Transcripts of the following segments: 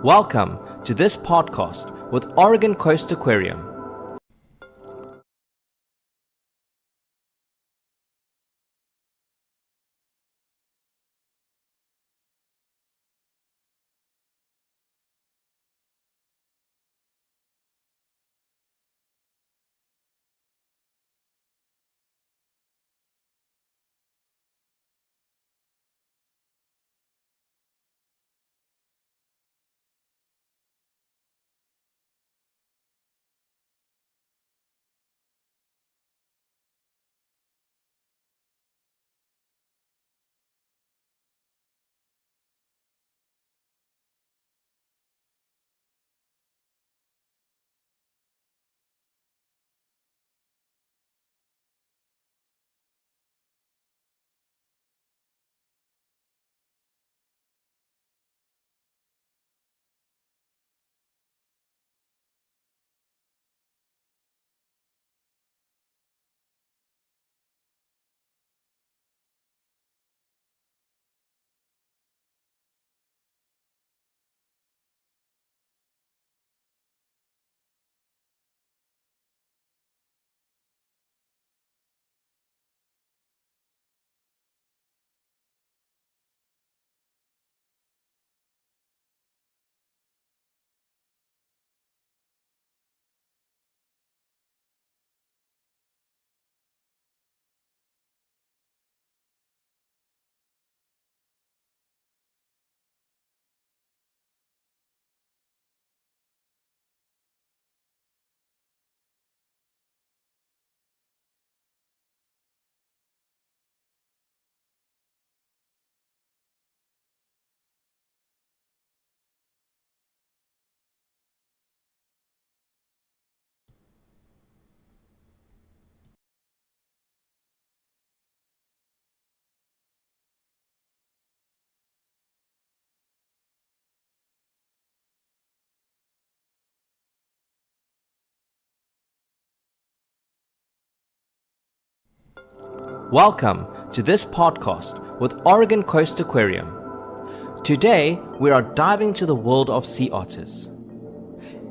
Welcome to this podcast with Oregon Coast Aquarium. Welcome to this podcast with Oregon Coast Aquarium. Today, we are diving into the world of sea otters.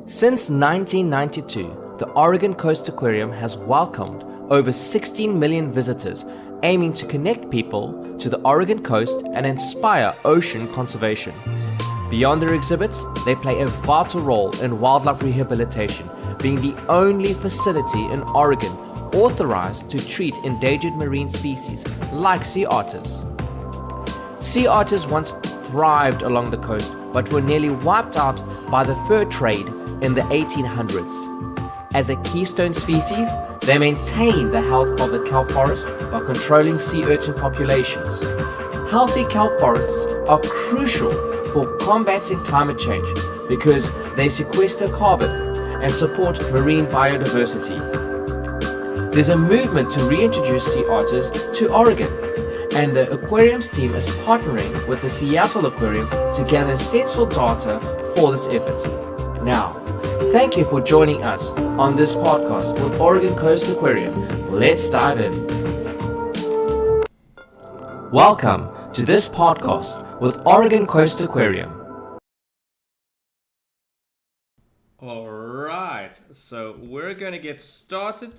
Since 1992, the Oregon Coast Aquarium has welcomed over 16 million visitors, aiming to connect people to the Oregon coast and inspire ocean conservation. Beyond their exhibits, they play a vital role in wildlife rehabilitation, being the only facility in Oregon authorized to treat endangered marine species like sea otters. Sea otters once thrived along the coast, but were nearly wiped out by the fur trade in the 1800s. As a keystone species, they maintain the health of the kelp forest by controlling sea urchin populations. Healthy kelp forests are crucial for combating climate change because they sequester carbon and support marine biodiversity. There's a movement to reintroduce sea otters to Oregon, and the aquariums team is partnering with the Seattle Aquarium to gather essential data for this effort. Now, thank you for joining us on this podcast with Oregon Coast Aquarium. Let's dive in. Welcome to this podcast with Oregon Coast Aquarium. All right, so we're going to get started.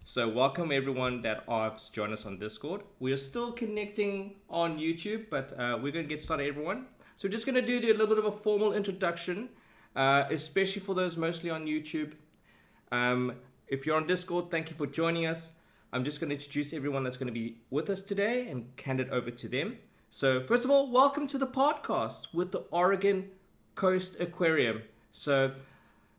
So welcome everyone that has joined us on Discord. We are still connecting on YouTube, but we're going to get started, everyone. So we're just going to do a little bit of a formal introduction, especially for those mostly on YouTube. If you're on Discord, thank you for joining us. I'm just going to introduce everyone that's going to be with us today and hand it over to them. So first of all, welcome to the podcast with the Oregon Coast Aquarium. So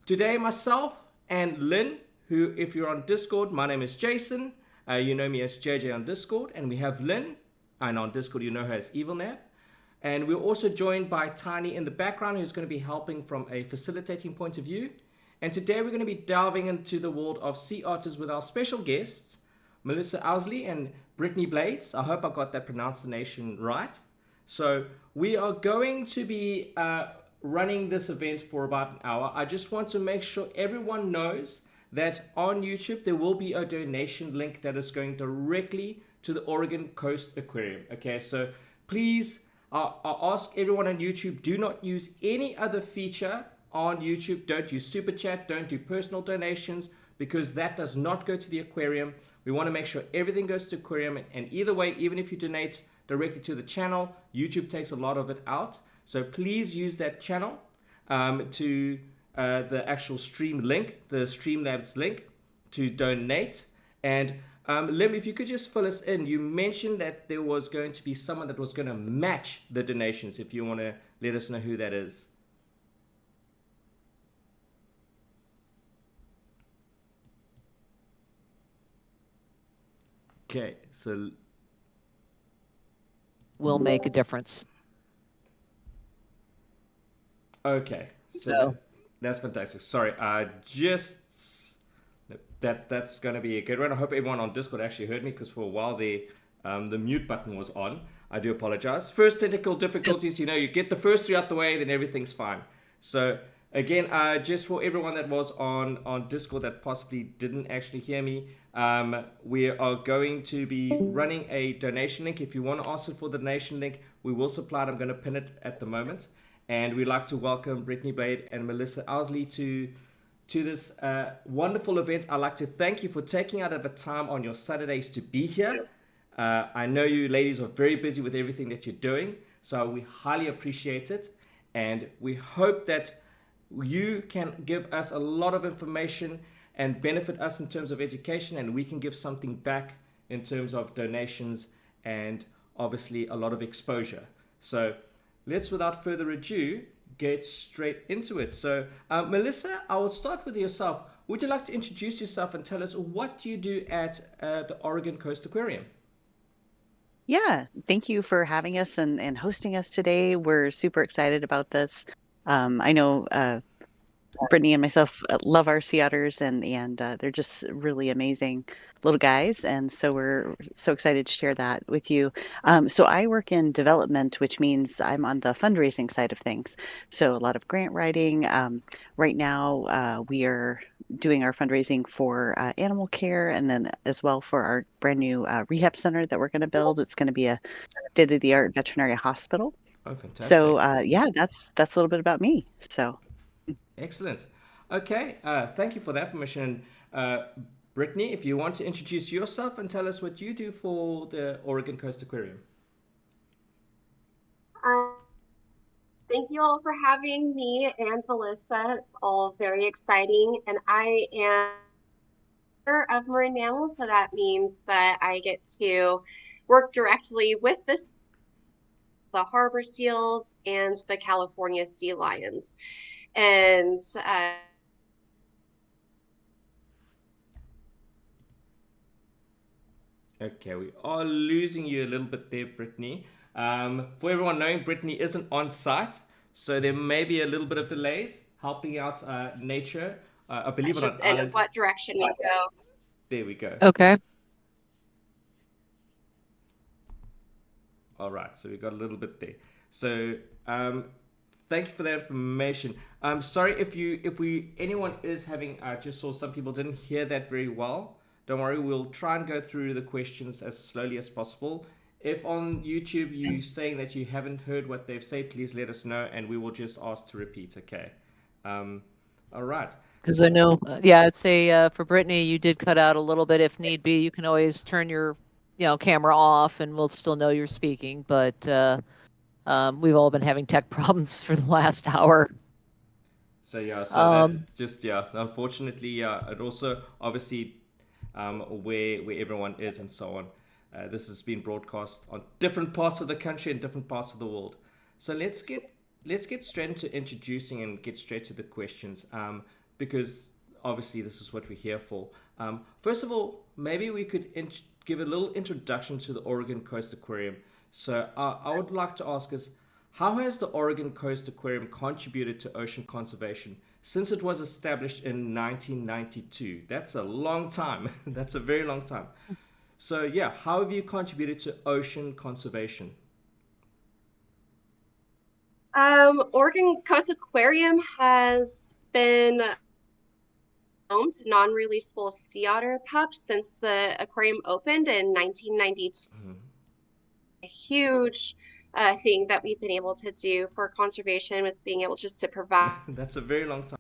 today, myself and Lynn, who, if you're on Discord, my name is Jason. You know me as JJ on Discord. And we have Lynn, and on Discord you know her as EvilNav. And we're also joined by Tiny in the background, who's going to be helping from a facilitating point of view. And today we're going to be delving into the world of sea otters with our special guests, Melissa Owsley and Brittany Blades. I hope I got that pronunciation right. So we are going to be running this event for about an hour. I just want to make sure everyone knows that on YouTube there will be a donation link that is going directly to the Oregon Coast Aquarium. Okay, so please I'll ask everyone on YouTube, do not use any other feature on YouTube. Don't use super chat, don't do personal donations, because that does not go to the aquarium. We want to make sure everything goes to aquarium, and either way, even if you donate directly to the channel, YouTube takes a lot of it out. So please use that channel to the actual stream link, the Streamlabs link, to donate. And Lim, if you could just fill us in, you mentioned that there was going to be someone that was going to match the donations. If you want to let us know who that is. Okay, so will make a difference. okay, so that's fantastic. Sorry, that's going to be a good one. I hope everyone on Discord actually heard me, because for a while there, the mute button was on. I do apologize. First technical difficulties, you get the first three out the way, then everything's fine. So again, just for everyone that was on Discord that possibly didn't actually hear me, we are going to be running a donation link. If you want to ask for the donation link, we will supply it. I'm going to pin it at the moment. And we'd like to welcome Brittany Blade and Melissa Owsley to this wonderful event. I'd like to thank you for taking out of the time on your Saturdays to be here. I know you ladies are very busy with everything that you're doing, so we highly appreciate it. And we hope that you can give us a lot of information and benefit us in terms of education, and we can give something back in terms of donations and obviously a lot of exposure. So let's, without further ado, get straight into it. So Melissa, I will start with yourself. Would you like to introduce yourself and tell us what you do at the Oregon Coast Aquarium? Yeah, thank you for having us and hosting us today. We're super excited about this. I know Brittany and myself love our Sea Otters, and they're just really amazing little guys. And so we're so excited to share that with you. So I work in development, which means I'm on the fundraising side of things. So a lot of grant writing. Right now, we are doing our fundraising for animal care, and then as well for our brand new rehab center that we're going to build. It's going to be a state-of-the-art veterinary hospital. Oh, fantastic. So yeah, that's a little bit about me. So. Excellent. Okay, thank you for that information. Brittany, if you want to introduce yourself and tell us what you do for the Oregon Coast Aquarium. Thank you all for having me and Melissa. It's all very exciting. And I am of marine mammals, so that means that I get to work directly with the harbor seals and the California sea lions. And okay, we are losing you a little bit there, Brittany. For everyone knowing, Brittany isn't on site, so there may be a little bit of delays helping out nature. I believe it's just in what direction we go. There we go. Okay. All right, so we got a little bit there. So thank you for that information. I'm sorry if anyone is having. I just saw some people didn't hear that very well. Don't worry, we'll try and go through the questions as slowly as possible. If on YouTube you're saying that you haven't heard what they've said, please let us know, and we will just ask to repeat. Okay. All right. Because I know, I'd say for Brittany, you did cut out a little bit. If need be, you can always turn your, camera off, and we'll still know you're speaking. But we've all been having tech problems for the last hour. So that's just unfortunately, it also obviously where everyone is and so on. This has been broadcast on different parts of the country and different parts of the world. So let's get straight into introducing and get straight to the questions, because obviously this is what we're here for. First of all, maybe we could give a little introduction to the Oregon Coast Aquarium. So I would like to ask us, how has the Oregon Coast Aquarium contributed to ocean conservation since it was established in 1992? That's a long time. That's a very long time. So how have you contributed to ocean conservation? Oregon Coast Aquarium has been home to non-releasable sea otter pups since the aquarium opened in 1992. A huge thing that we've been able to do for conservation, with being able just to provide That's a very long time.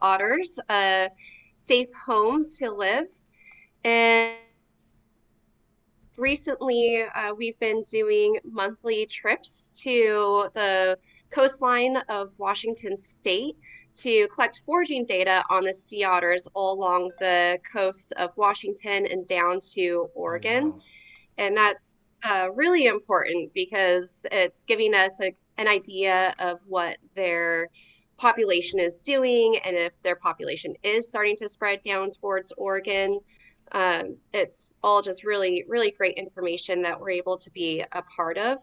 otters a safe home to live. And recently, we've been doing monthly trips to the coastline of Washington State to collect foraging data on the sea otters all along the coast of Washington and down to Oregon. wow. And that's really important because it's giving us an idea of what their population is doing, and if their population is starting to spread down towards Oregon. It's all just really, really great information that we're able to be a part of.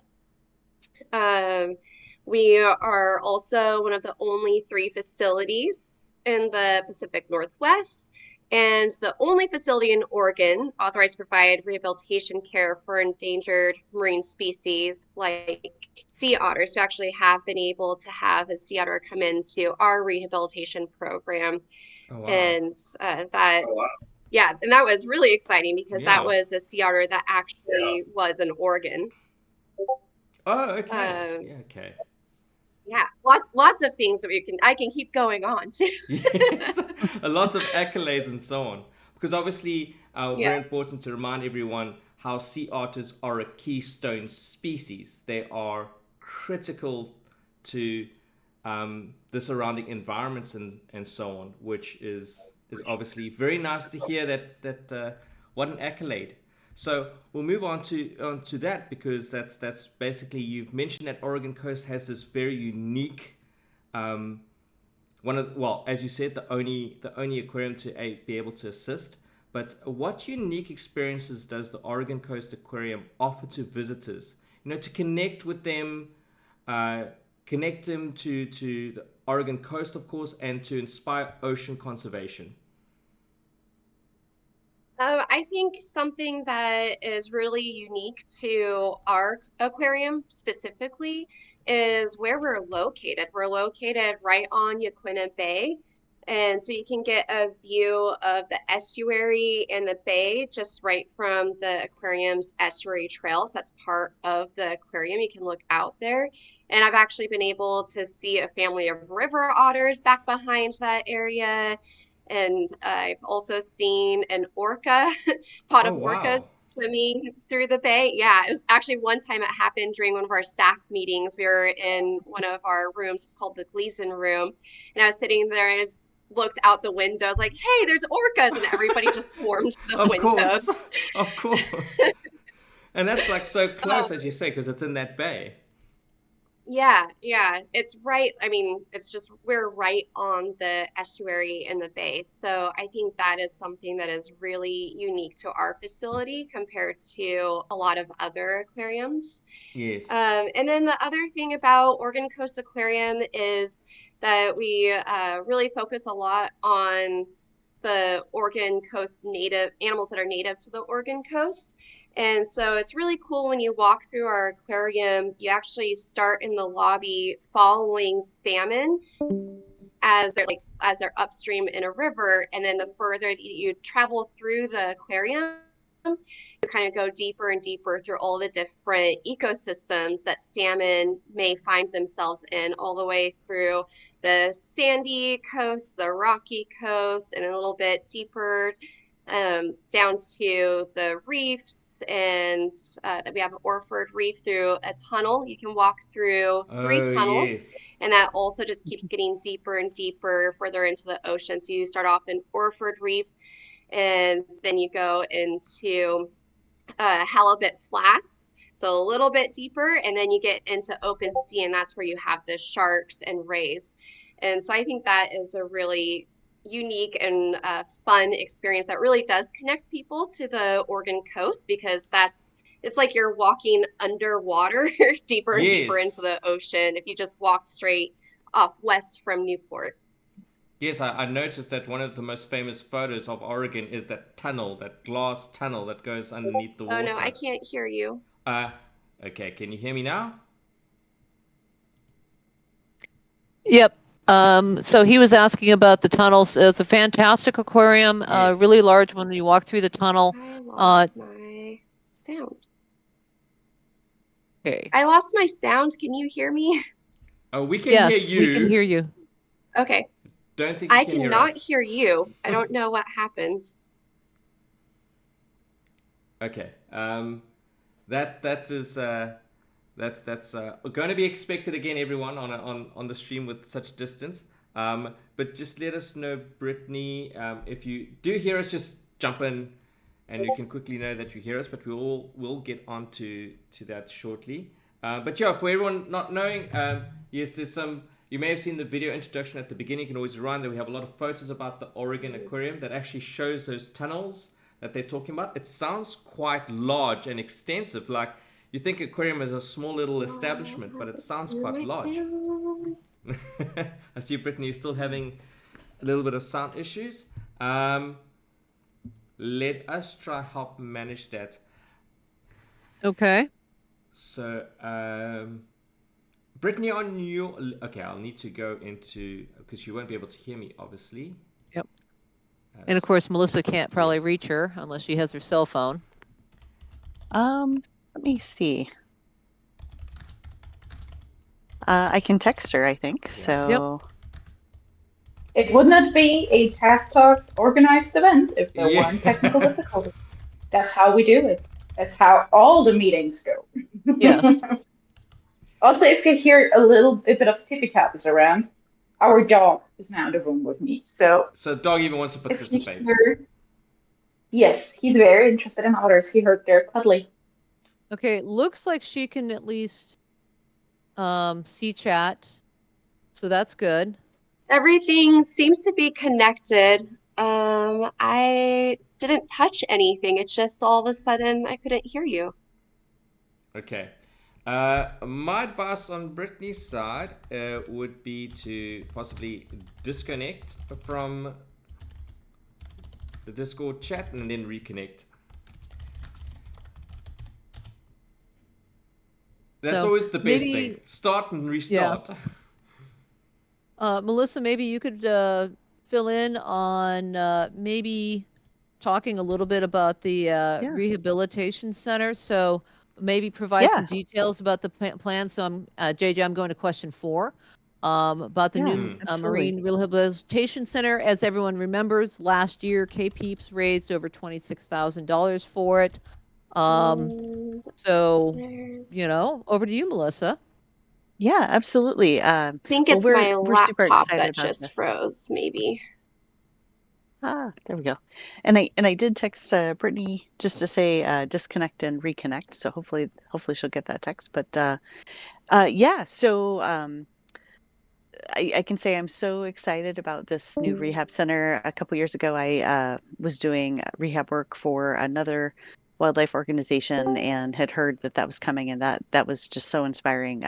We are also one of the only 3 facilities in the Pacific Northwest and the only facility in Oregon authorized to provide rehabilitation care for endangered marine species like sea otters. We actually have been able to have a sea otter come into our rehabilitation program. Oh, wow. And that, yeah, and that was really exciting because that Yeah. was a sea otter that actually was in Oregon. Oh, okay. Yeah, okay. Yeah, lots of things that I can keep going on too. Yes, a lot of accolades and so on. Because obviously, Yeah. very important to remind everyone how sea otters are a keystone species. They are critical to the surrounding environments and so on, which is obviously very nice to hear. That what an accolade. So we'll move on to that, because that's basically, you've mentioned that Oregon Coast has this very unique as you said, the only aquarium to be able to assist. But what unique experiences does the Oregon Coast Aquarium offer to visitors? To connect with them, connect them to the Oregon coast, of course, and to inspire ocean conservation. I think something that is really unique to our aquarium specifically is where we're located. We're located right on Yaquina Bay. And so you can get a view of the estuary and the bay just right from the aquarium's estuary trails. That's part of the aquarium. You can look out there. And I've actually been able to see a family of river otters back behind that area. And I've also seen an orca, pod Oh, of wow. orcas swimming through the bay. Yeah, it was actually one time it happened during one of our staff meetings. We were in one of our rooms. It's called the Gleason room. And I was sitting there and I just looked out the window. I was like, hey, there's orcas. And everybody just swarmed the Of windows. course. Of course. And that's like so close, as you say, because it's in that bay. Yeah, it's right. I mean, it's just we're right on the estuary in the bay. So I think that is something that is really unique to our facility compared to a lot of other aquariums. Yes. And then the other thing about Oregon Coast Aquarium is that we really focus a lot on the Oregon Coast native animals that are native to the Oregon coast. And so it's really cool when you walk through our aquarium, you actually start in the lobby following salmon as they're upstream in a river, and then the further that you travel through the aquarium, you kind of go deeper and deeper through all the different ecosystems that salmon may find themselves in, all the way through the sandy coast, the rocky coast, and a little bit deeper down to the reefs. And that we have Orford Reef through a tunnel. You can walk through 3 tunnels. Yes. And that also just keeps getting deeper and deeper further into the ocean. So you start off in Orford Reef, and then you go into Halibut Flats, so a little bit deeper, and then you get into open sea, and that's where you have the sharks and rays. And so I think that is a really unique and fun experience that really does connect people to the Oregon coast, because it's like you're walking underwater deeper and deeper Yes. into the ocean if you just walk straight off west from Newport. Yes, I noticed that one of the most famous photos of Oregon is that tunnel, that glass tunnel that goes underneath the water. Oh no, I can't hear you. Okay, can you hear me now? Yep. So he was asking about the tunnels. It's a fantastic aquarium, Yes. really large when you walk through the tunnel. I lost my sound. Okay. I lost my sound. Can you hear me? Oh, we can Yes, hear you. we can hear you. Okay. Don't think you I can hear cannot us. hear you. I don't know what happened. Okay. That is that's going to be expected again, everyone, on the stream with such distance. But just let us know, Brittany, if you do hear us, just jump in, and you can quickly know that you hear us. But we'll get on to that shortly. But yeah, for everyone not knowing, yes, there's some. You may have seen the video introduction at the beginning. You can always run there. We have a lot of photos about the Oregon Aquarium that actually shows those tunnels that they're talking about. It sounds quite large and extensive. Like, you think aquarium is a small little establishment, but it sounds quite large. I see Brittany is still having a little bit of sound issues. Let us try help manage that. Okay. So, Brittany, on your... Okay, I'll need to go into... Because you won't be able to hear me, obviously. Yep. And of course, Melissa can't probably Yes. reach her unless she has her cell phone. Let me see. I can text her, I think. So It would not be a Task Talks organized event if there weren't technical difficulties. That's how we do it. That's how all the meetings go. Yes. Also, if you hear a bit of tippy taps around, our dog is now in the room with me. So dog even wants to if you participate. yes, he's very interested in otters. He heard they're cuddly. Okay, looks like she can at least see chat. So that's good. Everything seems to be connected. I didn't touch anything. It's just all of a sudden I couldn't hear you. Okay. My advice on Brittany's side would be to possibly disconnect from the Discord chat and then reconnect. That's So always the best maybe- thing. Start and restart. Melissa, maybe you could fill in on maybe talking a little bit about the Rehabilitation Center. So maybe provide some details about the plan. So JJ, I'm going to question 4 about the new Marine Rehabilitation Center. As everyone remembers, last year KPEEPS raised over $26,000 for it. So, over to you, Melissa. Yeah, absolutely. I think it's my we're super laptop excited that about just this. froze, maybe. There we go. And I did text Brittany just to say disconnect and reconnect. So hopefully she'll get that text. But yeah, so I can say I'm so excited about this new rehab center. A couple years ago, I was doing rehab work for another wildlife organization and had heard that was coming, and that was just so inspiring.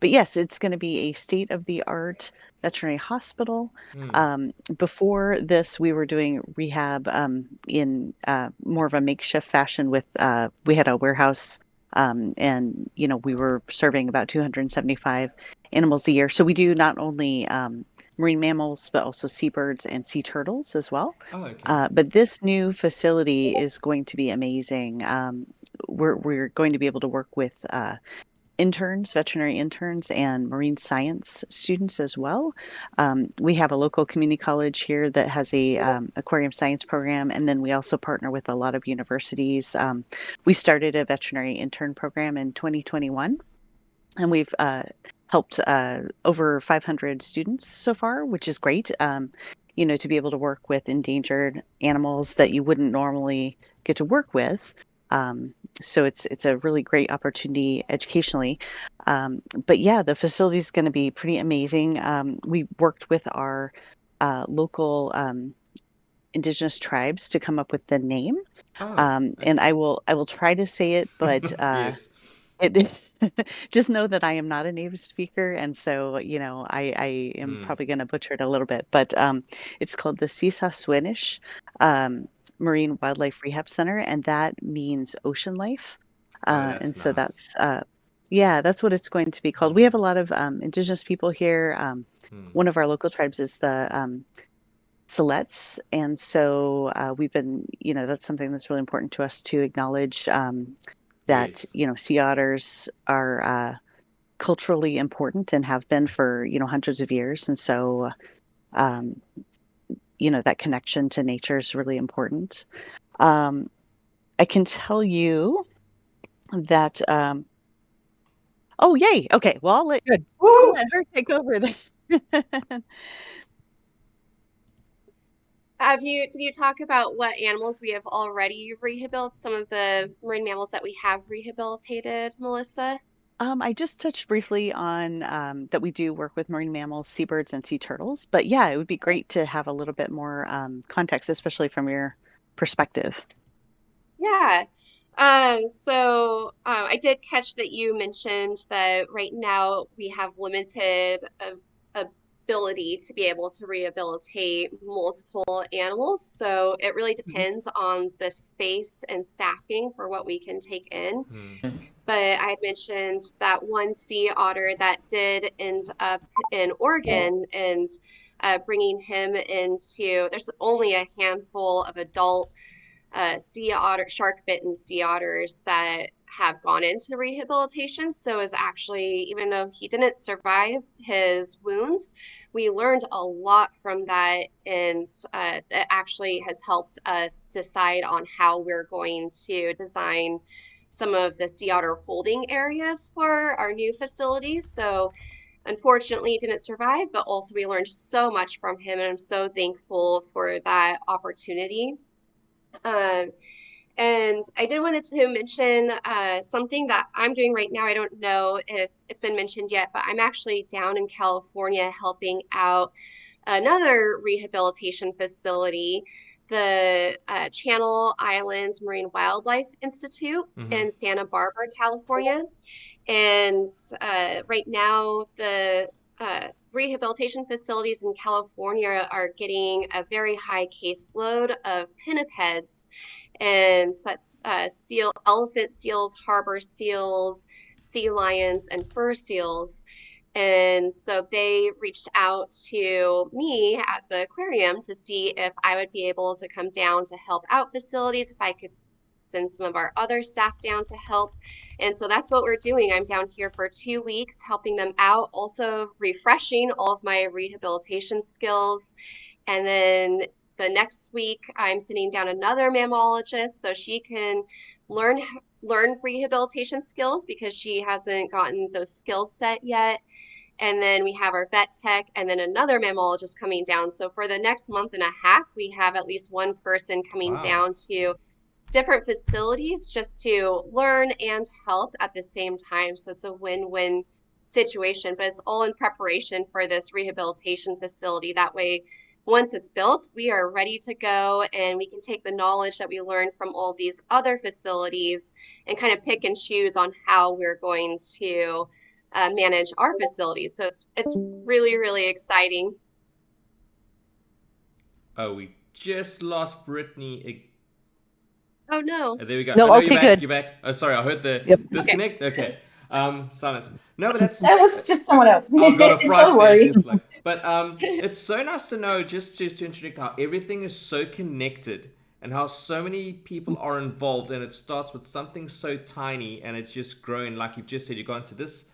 But yes, it's going to be a state-of-the-art veterinary hospital. Before this, we were doing rehab in more of a makeshift fashion with we had a warehouse, and we were serving about 275 animals a year. So we do not only marine mammals, but also seabirds and sea turtles as well. Oh, okay. But this new facility is going to be amazing. We're going to be able to work with interns, veterinary interns, and marine science students as well. We have a local community college here that has a aquarium science program, and then we also partner with a lot of universities. We started a veterinary intern program in 2021, and we've helped over 500 students so far, which is great. To be able to work with endangered animals that you wouldn't normally get to work with. So it's a really great opportunity educationally. But yeah, the facility is going to be pretty amazing. We worked with our local indigenous tribes to come up with the name. And I will try to say it, but yes. it is just know that I am not a native speaker, and so I am probably going to butcher it a little bit, but it's called the Sisaswinish Marine Wildlife Rehab Center, and that means ocean life. That's and so nice. that's what it's going to be called. We have a lot of indigenous people here. One of our local tribes is the Siletz, and so we've been, that's something that's really important to us to acknowledge that, Yes. sea otters are culturally important and have been for, hundreds of years. And so, um, that connection to nature is really important. Um, I can tell you that, oh, yay. Okay. Well, Good. I'll Woo! let her take over this. Did you talk about what animals we have already rehabilitated? Some of the marine mammals that we have rehabilitated, Melissa? I just touched briefly on that we do work with marine mammals, seabirds, and sea turtles. But yeah, it would be great to have a little bit more context, especially from your perspective. Yeah. I did catch that you mentioned that right now we have limited ability to be able to rehabilitate multiple animals. So it really depends on the space and staffing for what we can take in. But I had mentioned that one sea otter that did end up in Oregon, and bringing him into, there's only a handful of adult sea otter, shark bitten sea otters that have gone into rehabilitation. So is actually, even though he didn't survive his wounds, we learned a lot from that, and it actually has helped us decide on how we're going to design some of the sea otter holding areas for our new facilities. So unfortunately, he didn't survive, but also we learned so much from him, and I'm so thankful for that opportunity. Um, and I did want to mention something that I'm doing right now. I don't know if it's been mentioned yet, but I'm actually down in California helping out another rehabilitation facility, the Channel Islands Marine Wildlife Institute in Santa Barbara, California. And right now, the rehabilitation facilities in California are getting a very high caseload of pinnipeds, and so that's elephant seals, harbor seals, sea lions, and fur seals. And so they reached out to me at the aquarium to see if I would be able to come down to help out facilities, if I could send some of our other staff down to help. And so that's what we're doing. I'm down here for 2 weeks helping them out, also refreshing all of my rehabilitation skills. And then the next week, I'm sitting down another mammologist so she can learn rehabilitation skills, because she hasn't gotten those skills set yet. And then we have our vet tech, and then another mammologist coming down. So for the next month and a half, we have at least one person coming down to different facilities just to learn and help at the same time. So it's a win-win situation, but it's all in preparation for this rehabilitation facility. That way, once it's built, we are ready to go, and we can take the knowledge that we learned from all these other facilities and kind of pick and choose on how we're going to manage our facilities. So it's really, really exciting. Oh, we just lost Brittany. Oh no. There we go. No, Oh, no, okay, you're back. good. You're back. Oh, sorry, I heard the Yep. disconnect. Okay. Silence. No, but that's. That was just someone else. I've got a Don't fright there. worry. It's like, but it's so nice to know, just to introduce, how everything is so connected and how so many people are involved, and it starts with something so tiny and it's just growing. Like you've just said, you've gone to this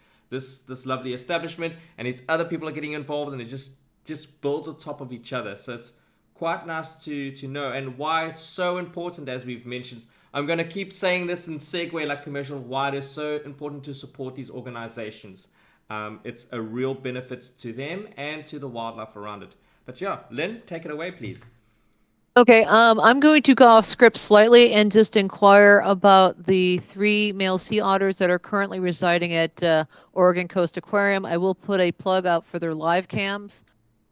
lovely establishment, and these other people are getting involved, and it just builds on top of each other. So it's quite nice to know, and why it's so important, as we've mentioned. I'm going to keep saying this in segue like commercial, why it is so important to support these organizations. It's a real benefit to them and to the wildlife around it. But yeah, Lynn, take it away, please. Okay, I'm going to go off script slightly and just inquire about the 3 male sea otters that are currently residing at Oregon Coast Aquarium. I will put a plug out for their live cams,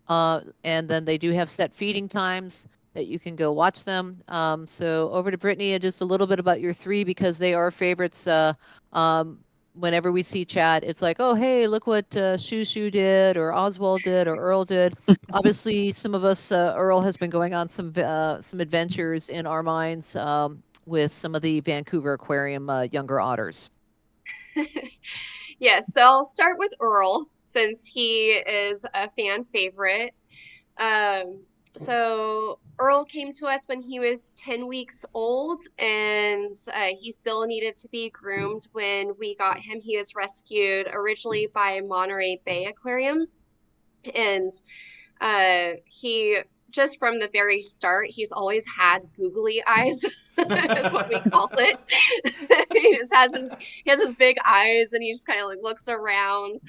and then they do have set feeding times that you can go watch them. So over to Brittany, just a little bit about your 3, because they are favorites. Whenever we see chat, it's like, oh, hey, look what Schuster did, or Oswald did, or Earle did. Obviously, some of us, Earle has been going on some adventures in our minds with some of the Vancouver Aquarium younger otters. Yes, so I'll start with Earle, since he is a fan favorite. So Earle came to us when he was 10 weeks old, and he still needed to be groomed when we got him. He was rescued originally by Monterey Bay Aquarium, and he just from the very start, he's always had googly eyes, is what we call it. He just has his big eyes, and he just kind of like looks around.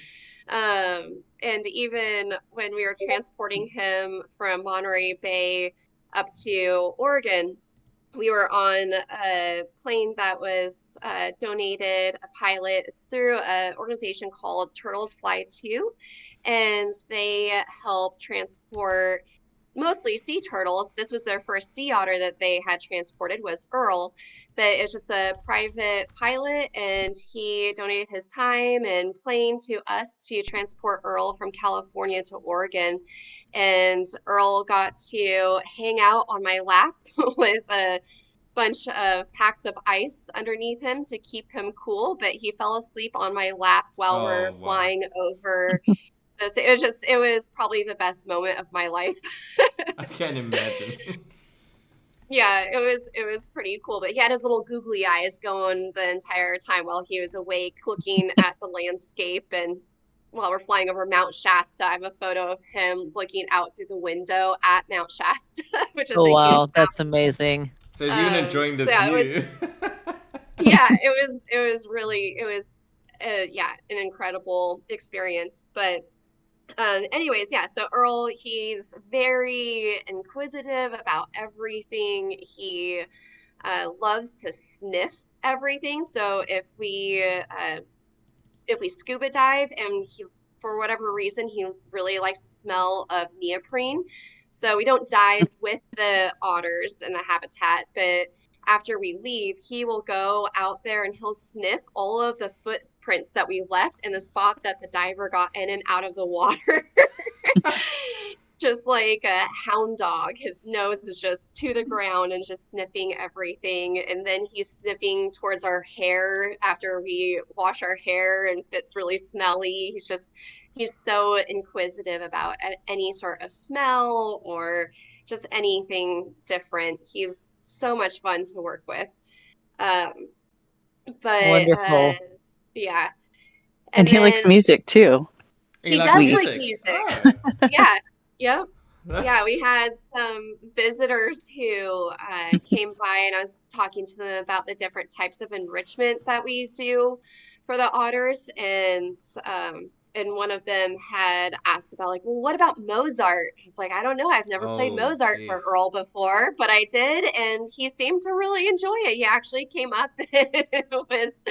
And even when we were transporting him from Monterey Bay up to Oregon, we were on a plane that was donated, a pilot. It's through an organization called Turtles Fly 2, and they help transport mostly sea turtles. This was their first sea otter that they had transported was Earle, but it's just a private pilot, and he donated his time and plane to us to transport Earle from California to Oregon. And Earle got to hang out on my lap with a bunch of packs of ice underneath him to keep him cool, but he fell asleep on my lap while we're Oh, wow. flying over this. It was probably the best moment of my life. I can't imagine. Yeah, it was pretty cool, but he had his little googly eyes going the entire time while he was awake, looking at the landscape. And while we're flying over Mount Shasta, I have a photo of him looking out through the window at Mount Shasta, which is Oh, a huge wow. That's amazing. So he's even enjoying the so yeah, view. it was really yeah, an incredible experience. But anyways, yeah, so Earle, he's very inquisitive about everything. He loves to sniff everything. So if we scuba dive, and he, for whatever reason, he really likes the smell of neoprene. So we don't dive with the otters in the habitat, but after we leave, he will go out there and he'll sniff all of the footprints that we left in the spot that the diver got in and out of the water. Just like a hound dog. His nose is just to the ground and just sniffing everything. And then he's sniffing towards our hair after we wash our hair, and if it's really smelly. He's so inquisitive about any sort of smell or just anything different. He's so much fun to work with. Um, but Wonderful. yeah. And he likes then music too. He he likes does music. like music. Oh. Yeah. Yep. Yeah, we had some visitors who came by, and I was talking to them about the different types of enrichment that we do for the otters. And one of them had asked about, like, well, what about Mozart? He's like, I don't know. I've never played Oh, Mozart jeez. for Earle before, but I did, and he seemed to really enjoy it. He actually came up and was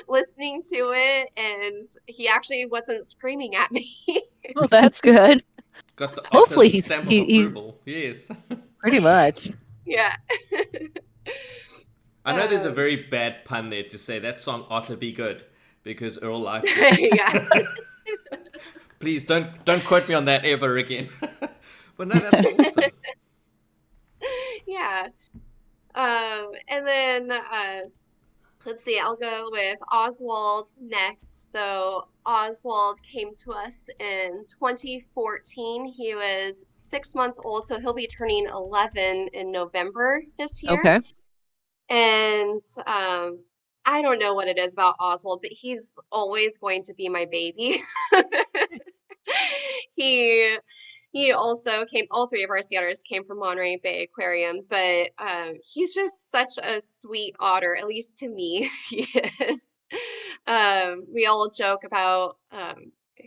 listening to it, and he actually wasn't screaming at me. Well, that's good. Got the Hopefully otter's stamp of he's approval. Yes. pretty much. Yeah. I know there's a Um, very bad pun there to say that song ought to be good because Earl likes it. yeah. Please don't quote me on that ever again. But no, that's awesome. Yeah. And then let's see, I'll go with Oswald next. So Oswald came to us in 2014. He was 6 months old, so he'll be turning 11 in November this year. Okay. And I don't know what it is about Oswald, but he's always going to be my baby. He also came, all three of our sea otters came from Monterey Bay Aquarium, but he's just such a sweet otter, at least to me, he is. We all joke about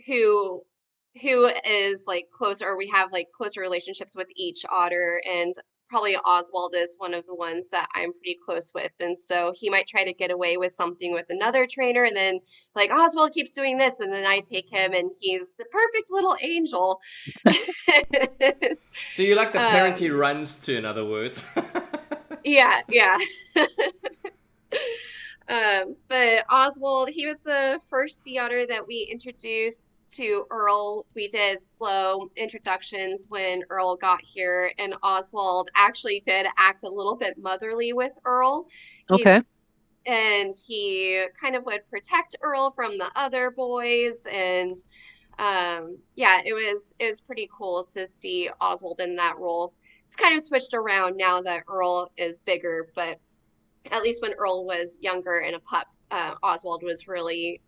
who is like closer, or we have like closer relationships with each otter, and probably Oswald is one of the ones that I'm pretty close with. And so he might try to get away with something with another trainer, and then like Oswald keeps doing this, and then I take him and he's the perfect little angel. So you're like the parent he Um, runs to, in other words. yeah, yeah. But Oswald, he was the first sea otter that we introduced to Earle. We did slow introductions when Earle got here, and Oswald actually did act a little bit motherly with Earle. Okay. And he kind of would protect Earle from the other boys, and Yeah, it was pretty cool to see Oswald in that role. It's kind of switched around now that Earle is bigger, but at least when Earle was younger and a pup, Oswald was really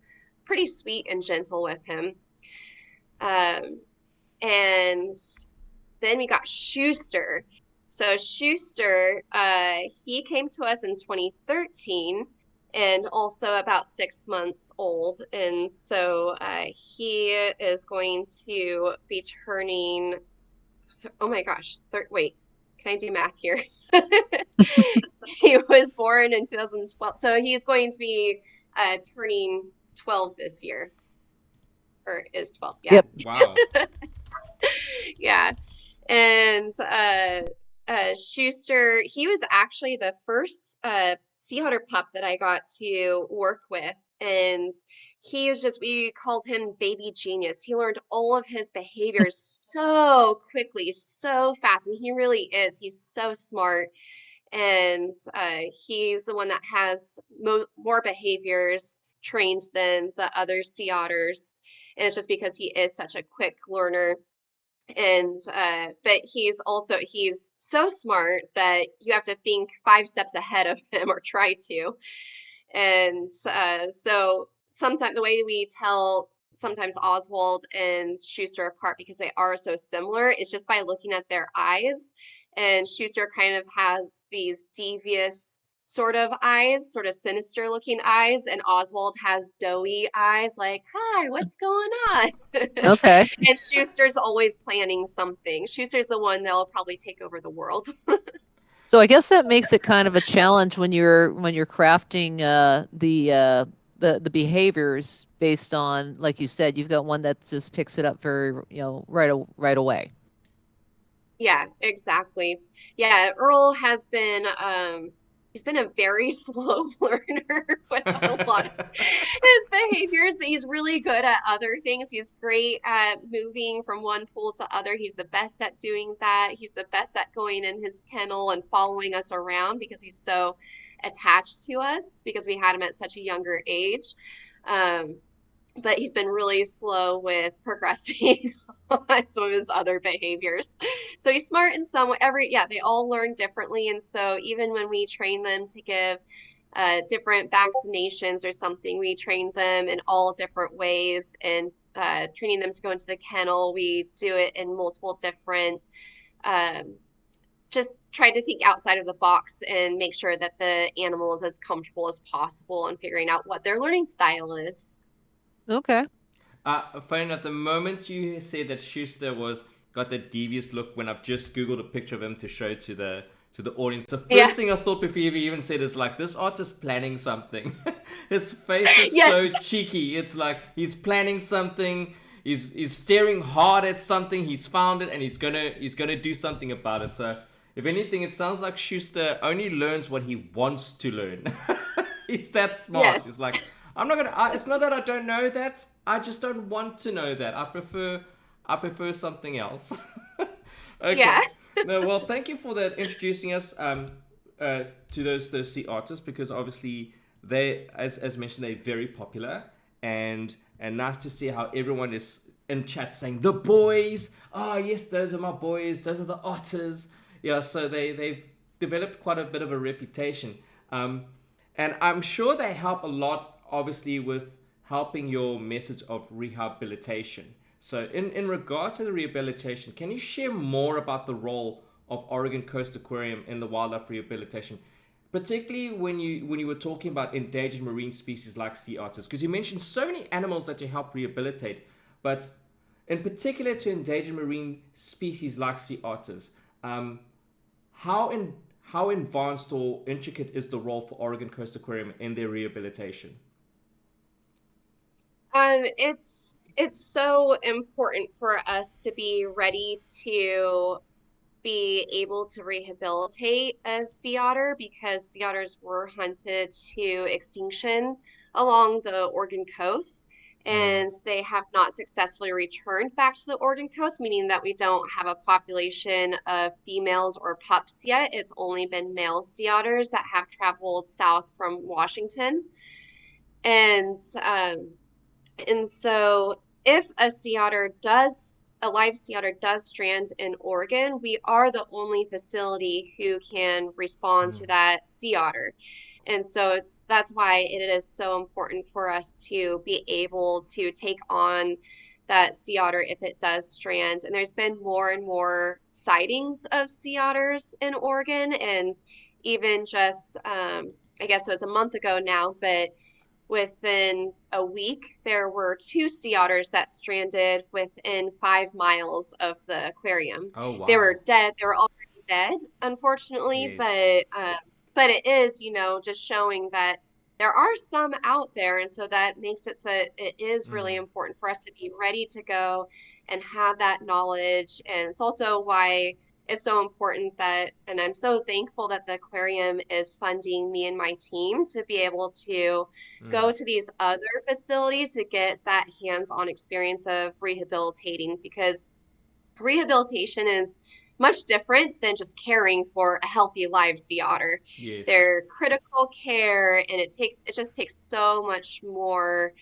pretty sweet and gentle with him. And then we got Schuster. So Schuster, he came to us in 2013 and also about 6 months old. And so he is going to be turning, oh my gosh, wait, can I do math here? He was born in 2012. So he's going to be turning 12 this year, or is 12, yeah. Yep. Wow. Yeah. And Schuster, he was actually the first sea otter pup that I got to work with. And he is just, we called him baby genius. He learned all of his behaviors so quickly, so fast. And he really is. He's so smart. And he's the one that has more behaviors trained than the other sea otters. And it's just because he is such a quick learner. And but he's so smart that you have to think 5 steps ahead of him or try to. And so sometimes the way we tell sometimes Oswald and Schuster apart, because they are so similar, is just by looking at their eyes. And Schuster kind of has these devious sort of eyes, sort of sinister looking eyes, and Oswald has doughy eyes like, hi, what's going on? Okay. And Schuster's always planning something. Schuster's the one that'll probably take over the world. So I guess that makes it kind of a challenge when you're crafting the behaviors based on, like you said, you've got one that just picks it up very, right away. Yeah, exactly. Yeah, Earle has been he's been a very slow learner with a lot of his behaviors, but he's really good at other things. He's great at moving from one pool to other. He's the best at doing that. He's the best at going in his kennel and following us around because he's so attached to us because we had him at such a younger age. But he's been really slow with progressing on some of his other behaviors. So he's smart in some way. They all learn differently. And so even when we train them to give different vaccinations or something, we train them in all different ways. And training them to go into the kennel, we do it in multiple different just try to think outside of the box and make sure that the animal is as comfortable as possible and figuring out what their learning style is. Okay. Funny enough, the moment you said that Schuster got that devious look, when I've just Googled a picture of him to show to the audience, the first thing I thought before you even said is like, this artist planning something. His face is so cheeky. It's like he's planning something. He's staring hard at something. He's found it and he's gonna do something about it. So if anything, it sounds like Schuster only learns what he wants to learn. He's that smart. Yes. He's like, I'm not gonna. It's not that I don't know that. I just don't want to know that. I prefer something else. Okay. Yeah. No, well, thank you for that, introducing us to those Sea Otters, because obviously they, as mentioned, they're very popular, and nice to see how everyone is in chat saying the boys. Oh yes, those are my boys. Those are the otters. Yeah, so they've developed quite a bit of a reputation, and I'm sure they help a lot, obviously, with helping your message of rehabilitation. So in regards to the rehabilitation, can you share more about the role of Oregon Coast Aquarium in the wildlife rehabilitation, particularly when you were talking about endangered marine species like sea otters? Because you mentioned so many animals that you help rehabilitate, but in particular to endangered marine species like sea otters, how advanced or intricate is the role for Oregon Coast Aquarium in their rehabilitation? It's so important for us to be ready to be able to rehabilitate a sea otter, because sea otters were hunted to extinction along the Oregon coast, and they have not successfully returned back to the Oregon coast, meaning that we don't have a population of females or pups yet. It's only been male sea otters that have traveled south from Washington. And so if a live sea otter does strand in Oregon, we are the only facility who can respond to that sea otter. And so that's why it is so important for us to be able to take on that sea otter if it does strand. And there's been more and more sightings of sea otters in Oregon, and even just I guess it was a month ago now, but within a week, there were 2 sea otters that stranded within 5 miles of the aquarium. Oh They were wow. dead. They were already dead, unfortunately, Yes. but it is, just showing that there are some out there, and so that makes it so it is really important for us to be ready to go and have that knowledge. And it's also why it's so important that, and I'm so thankful that the aquarium is funding me and my team to be able to go to these other facilities to get that hands-on experience of rehabilitating, because rehabilitation is much different than just caring for a healthy live sea otter. Yes. They're critical care, and it just takes so much more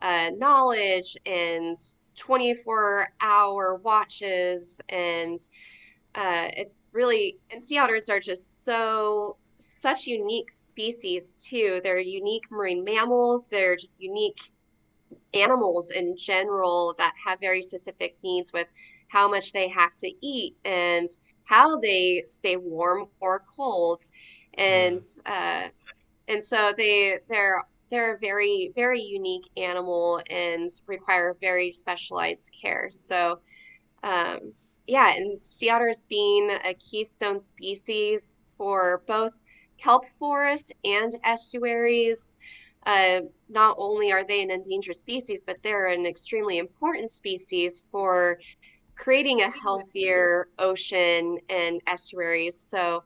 knowledge and 24-hour watches. And it really, and sea otters are just such unique species too. They're unique marine mammals. They're just unique animals in general that have very specific needs with how much they have to eat and how they stay warm or cold. And and so they're a very, very unique animal and require very specialized care. So yeah, and sea otters being a keystone species for both kelp forests and estuaries, not only are they an endangered species, but they're an extremely important species for creating a healthier ocean and estuaries. So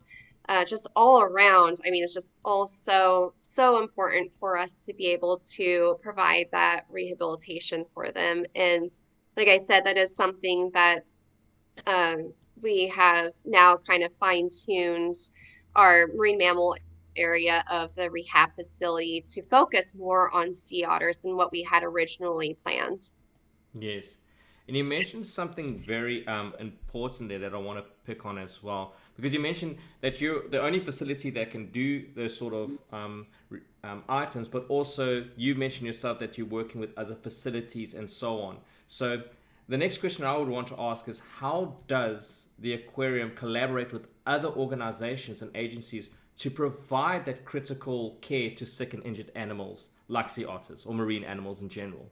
just all around, I mean, it's just all so important for us to be able to provide that rehabilitation for them. And like I said, that is something that we have now kind of fine-tuned our marine mammal area of the rehab facility to focus more on sea otters than what we had originally planned. Yes. And you mentioned something very important there that I want to pick on as well. Because you mentioned that you're the only facility that can do those sort of items, but also you mentioned yourself that you're working with other facilities and so on. So the next question I would want to ask is, how does the aquarium collaborate with other organizations and agencies to provide that critical care to sick and injured animals like sea otters or marine animals in general?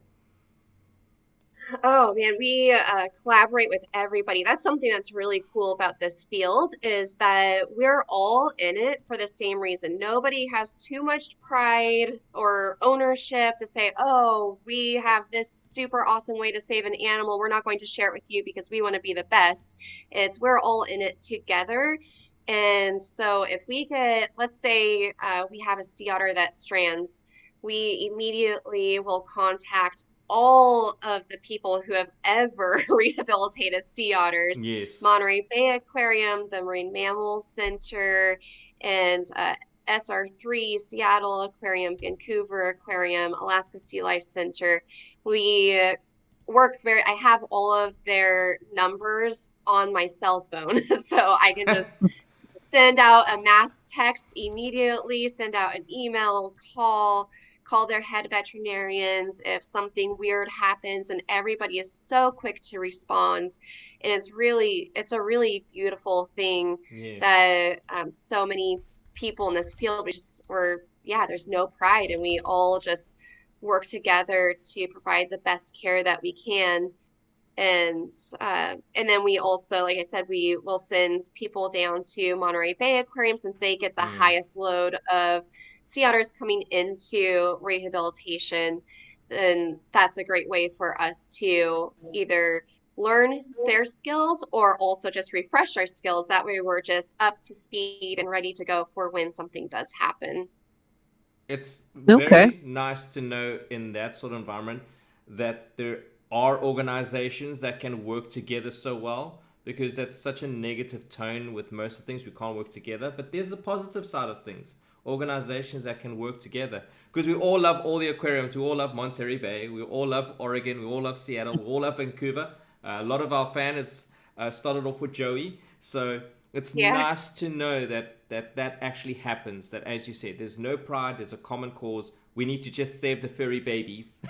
Oh man, we collaborate with everybody. That's something that's really cool about this field, is that we're all in it for the same reason. Nobody has too much pride or ownership to say, oh, we have this super awesome way to save an animal. We're not going to share it with you because we want to be the best. It's we're all in it together. And so if we get, let's say we have a sea otter that strands, we immediately will contact all of the people who have ever rehabilitated sea otters, Yes. Monterey Bay Aquarium, the Marine Mammal Center, and SR3, Seattle Aquarium, Vancouver Aquarium, Alaska Sea Life Center. We I have all of their numbers on my cell phone, so I can just send out a mass text immediately, send out an email, call their head veterinarians if something weird happens, and everybody is so quick to respond. And it's a really beautiful thing Yes. that so many people in this field, yeah, there's no pride, and we all just work together to provide the best care that we can. And then we also, like I said, we will send people down to Monterey Bay Aquarium, since they get the highest load of sea otters coming into rehabilitation. Then that's a great way for us to either learn their skills or also just refresh our skills. That way we're just up to speed and ready to go for when something does happen. It's Okay. very nice to know in that sort of environment that there are organizations that can work together so well, because that's such a negative tone with most of things. We can't work together, but there's a positive side of things. organizations that can work together, because we all love all the aquariums. We all love Monterey Bay. We all love Oregon. We all love Seattle. We all love Vancouver. A lot of our fans started off with Joey, so it's Yeah. nice to know that actually happens. That, as you said, there's no pride. There's a common cause. We need to just save the furry babies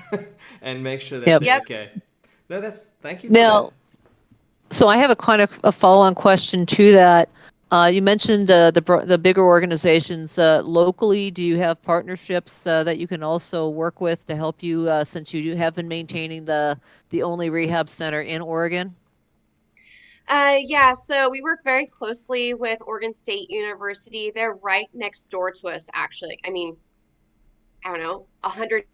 and make sure that Yep. they're Yep. okay. No, thank you for Now, that. so I have a kind of a follow-on question to that. You mentioned the bigger organizations locally. Do you have partnerships that you can also work with to help you since have been maintaining the only rehab center in Oregon? Yeah, so we work very closely with Oregon State University. They're right next door to us, actually. I mean, I don't know, 100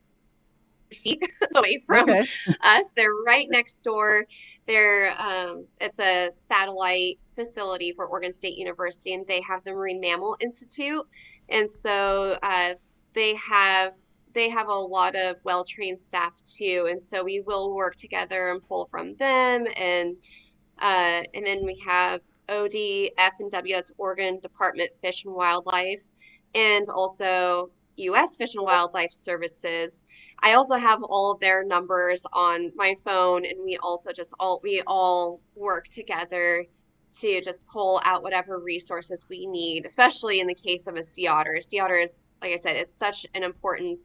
feet away from Okay. us. They're right next door. It's a satellite facility for Oregon State University, and they have the Marine Mammal Institute. And so they have they have a lot of well-trained staff too. And so we will work together and pull from them. And then we have ODF&W, that's Oregon Department Fish and Wildlife, and also U.S. Fish and Wildlife Services. I also have all of their numbers on my phone, and we all work together to just pull out whatever resources we need, especially in the case of a sea otter. Sea otters, like I said, it's such an important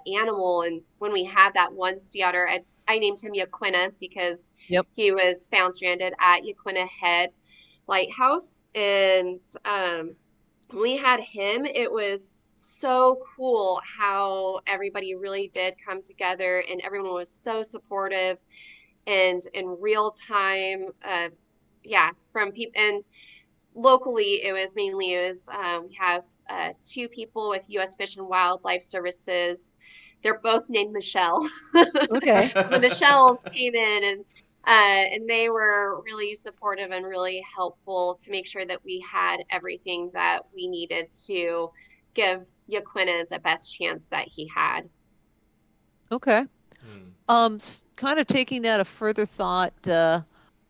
animal. And when we had that one sea otter, I named him Yaquina because Yep. he was found stranded at Yaquina Head Lighthouse. And when we had him, it was so cool how everybody really did come together, and everyone was so supportive and in real time. Yeah, from people. And locally, we have 2 people with U.S. Fish and Wildlife Services. They're both named Michelle. Okay. The Michelles came in, and they were really supportive and really helpful to make sure that we had everything that we needed to give Yaquina the best chance that he had. Okay. Kind of taking that a further thought,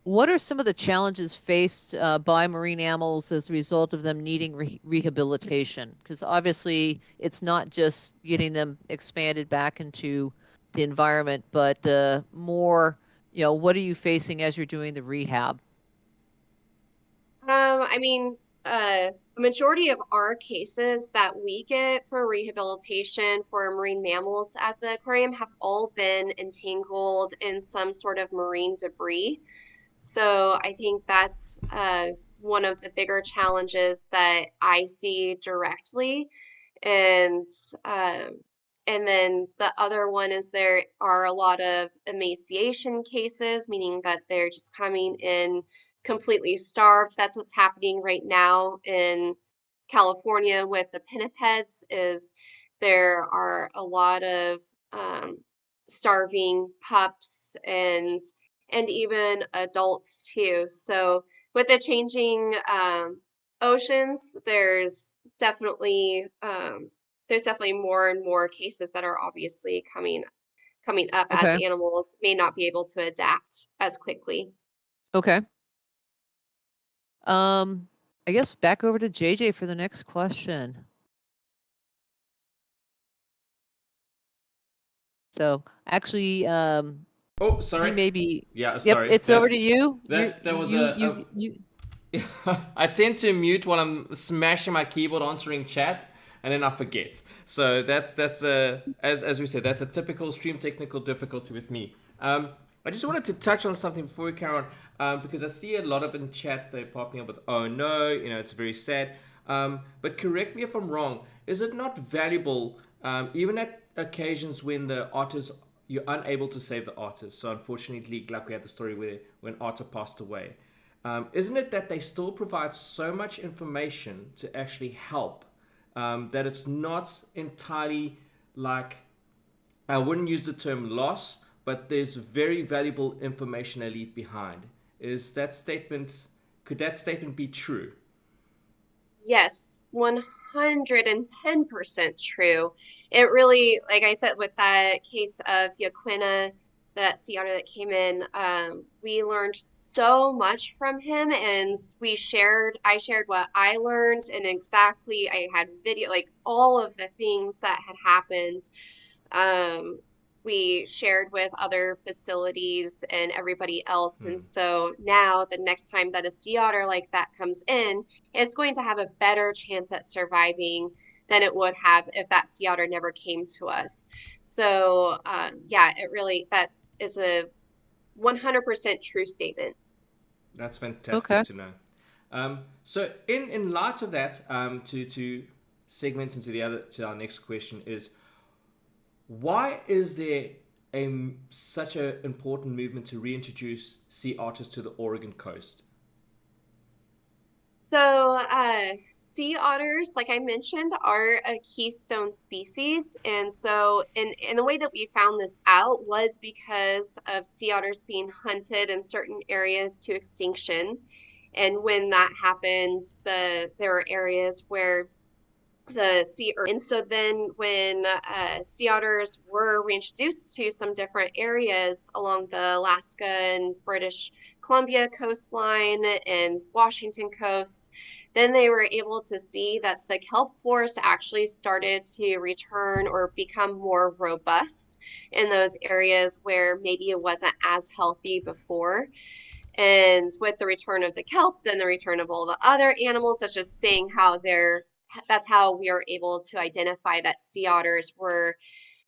what are some of the challenges faced by marine animals as a result of them needing rehabilitation? Because obviously it's not just getting them expanded back into the environment, but more, what are you facing as you're doing the rehab? I mean, a majority of our cases that we get for rehabilitation for marine mammals at the aquarium have all been entangled in some sort of marine debris. So I think that's one of the bigger challenges that I see directly. And then the other one is there are a lot of emaciation cases, meaning that they're just coming in completely starved. That's what's happening right now in California with the pinnipeds. Is there are a lot of starving pups and even adults too. So with the changing oceans, there's definitely more and more cases that are obviously coming up as Okay. animals may not be able to adapt as quickly. Okay. I guess back over to JJ for the next question. So actually, Oh, sorry. he may be. Yeah, Yep, sorry. it's over to you. That was You. I tend to mute while I'm smashing my keyboard answering chat, and then I forget. So that's as we said, that's a typical stream technical difficulty with me. I just wanted to touch on something before we carry on, because I see a lot of in chat they're popping up with, oh no, it's very sad. But correct me if I'm wrong. Is it not valuable, even at occasions when the otters, you're unable to save the otters? So unfortunately, like we had the story where when otter passed away. Isn't it that they still provide so much information to actually help, that it's not entirely like, I wouldn't use the term loss, but there's very valuable information they leave behind. Could that statement be true? Yes, 110% true. It really, like I said, with that case of Yaquina, that sea otter that came in, we learned so much from him, and I shared what I learned, and exactly I had video, like all of the things that had happened. We shared with other facilities and everybody else. And so now the next time that a sea otter like that comes in, it's going to have a better chance at surviving than it would have if that sea otter never came to us. So yeah, that is a 100% true statement. That's fantastic Okay. to know. So in light of that, to segment to our next question is, why is there such an important movement to reintroduce sea otters to the Oregon coast? So, sea otters, like I mentioned, are a keystone species. And so, in the way that we found this out was because of sea otters being hunted in certain areas to extinction. And when that happens, there are areas where and so then when sea otters were reintroduced to some different areas along the Alaska and British Columbia coastline and Washington coast, then they were able to see that the kelp forest actually started to return or become more robust in those areas where maybe it wasn't as healthy before. And with the return of the kelp, then the return of all the other animals, that's just saying that's how we are able to identify that sea otters were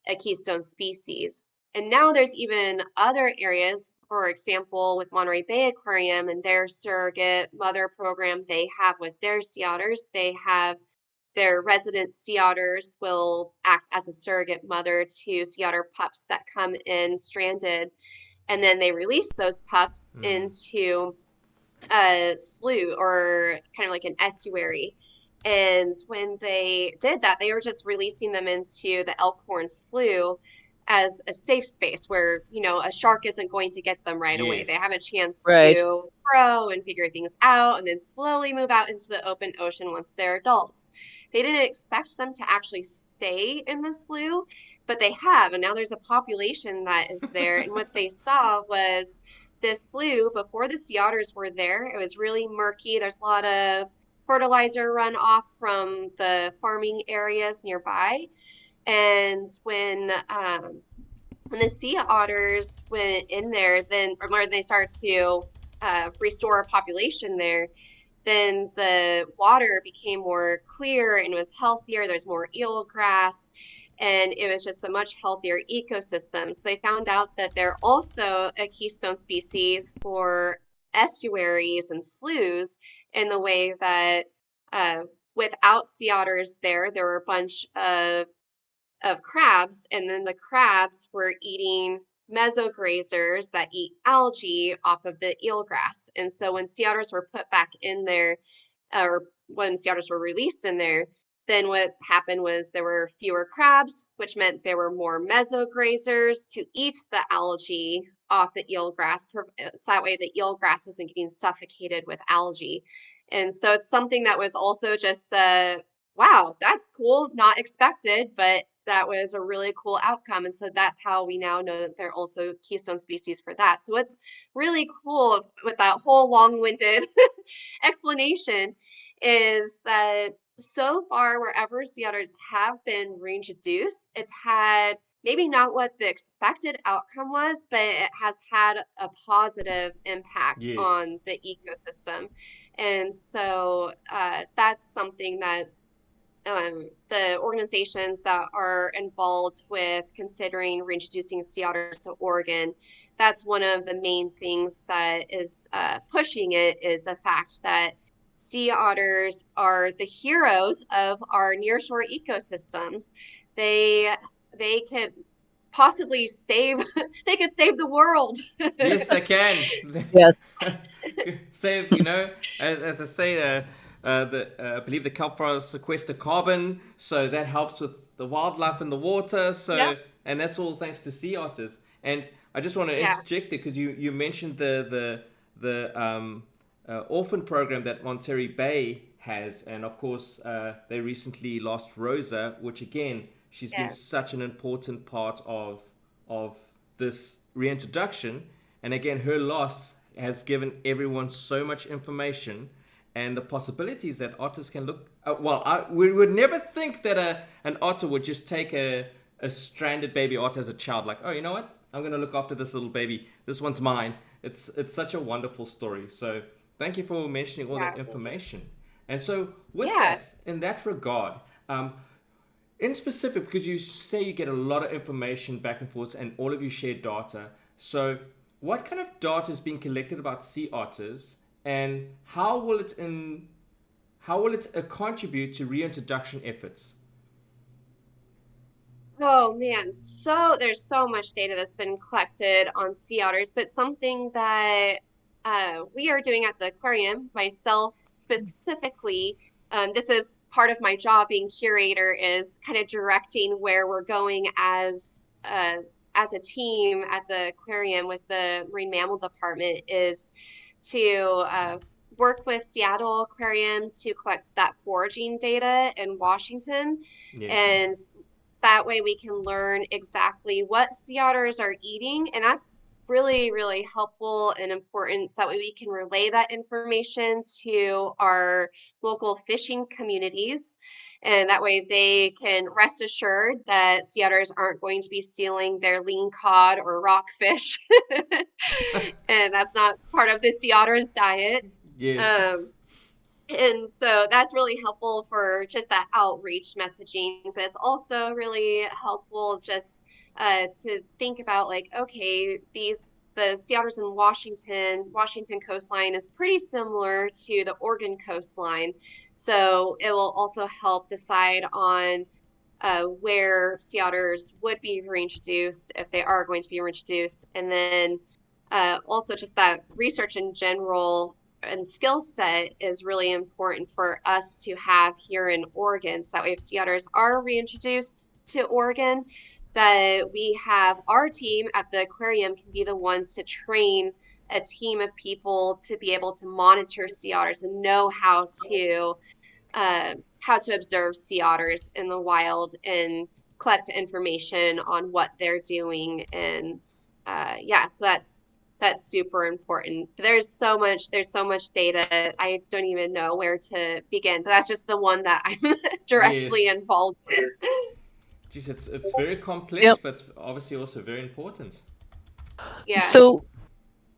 a keystone species. And now there's even other areas, for example, with Monterey Bay Aquarium and their surrogate mother program they have with their sea otters. They have their resident sea otters will act as a surrogate mother to sea otter pups that come in stranded. And then they release those pups into a slough or kind of like an estuary. And when they did that, they were just releasing them into the Elkhorn Slough as a safe space where, a shark isn't going to get them right away. They Yes. have a chance Right. to grow and figure things out and then slowly move out into the open ocean once they're adults. They didn't expect them to actually stay in the slough, but they have. And now there's a population that is there. And what they saw was this slough, before the sea otters were there, it was really murky. There's a lot of fertilizer runoff from the farming areas nearby. And when the sea otters went in there, then when they started to restore a population there, then the water became more clear and was healthier. There's more eelgrass, and it was just a much healthier ecosystem. So they found out that they're also a keystone species for estuaries and sloughs in the way that without sea otters there were a bunch of crabs, and then the crabs were eating mesograzers that eat algae off of the eelgrass. And so when sea otters were put back in there, or when sea otters were released in there, then what happened was there were fewer crabs, which meant there were more mesograzers to eat the algae off the eelgrass. So that way the eelgrass wasn't getting suffocated with algae. And so it's something that was also just wow, that's cool, not expected, but that was a really cool outcome. And so that's how we now know that they're also keystone species for that. So what's really cool with that whole long-winded explanation is that so far, wherever sea otters have been reintroduced, it's had maybe not what the expected outcome was, but it has had a positive impact Yes. on the ecosystem. And so that's something that the organizations that are involved with considering reintroducing sea otters to Oregon, that's one of the main things that is pushing it, is the fact that sea otters are the heroes of our nearshore ecosystems. They could possibly save they could save the world. Yes, they can. Yes. Save, as I say, I believe the kelp forests sequester carbon, so that helps with the wildlife in the water. So, Yep. and that's all thanks to sea otters. And I just want to Yeah. interject there because you mentioned the orphan program that Monterey Bay has, and of course they recently lost Rosa, which again she's been Yes. such an important part of this Reintroduction, and again, her loss has given everyone so much information and the possibilities that otters can look. We would never think that an otter would just take a stranded baby otter as a child. Like, oh, you know what? I'm going to look after this little baby. This one's mine. It's such a wonderful story. So thank you for mentioning all that information. And so with that, in that regard, in specific, because you say you get a lot of information back and forth and all of you share data. So what kind of data is being collected about sea otters, and how will it contribute to reintroduction efforts? Oh man, so there's so much data that's been collected on sea otters, but something that we are doing at the aquarium, myself specifically, this is part of my job being curator, is kind of directing where we're going as a team at the aquarium with the marine mammal department, is to work with Seattle Aquarium to collect that foraging data in Washington. Yes. And that way we can learn exactly what sea otters are eating. And that's really, really helpful and important, so that way we can relay that information to our local fishing communities. And that way they can rest assured that sea otters aren't going to be stealing their lean cod or rockfish. And that's not part of the sea otter's diet. Yes. And so that's really helpful for just that outreach messaging. But it's also really helpful just to think about, like, okay, the sea otters in Washington coastline is pretty similar to the Oregon coastline. So it will also help decide on where sea otters would be reintroduced, if they are going to be reintroduced. And then also just that research in general and skill set is really important for us to have here in Oregon. So that way, if sea otters are reintroduced to Oregon, that we have our team at the aquarium can be the ones to train a team of people to be able to monitor sea otters and know how to observe sea otters in the wild and collect information on what they're doing. And so that's super important. There's so much data. I don't even know where to begin, but that's just the one that I'm directly involved with. Geez, it's very complex, but obviously also very important. Yeah. So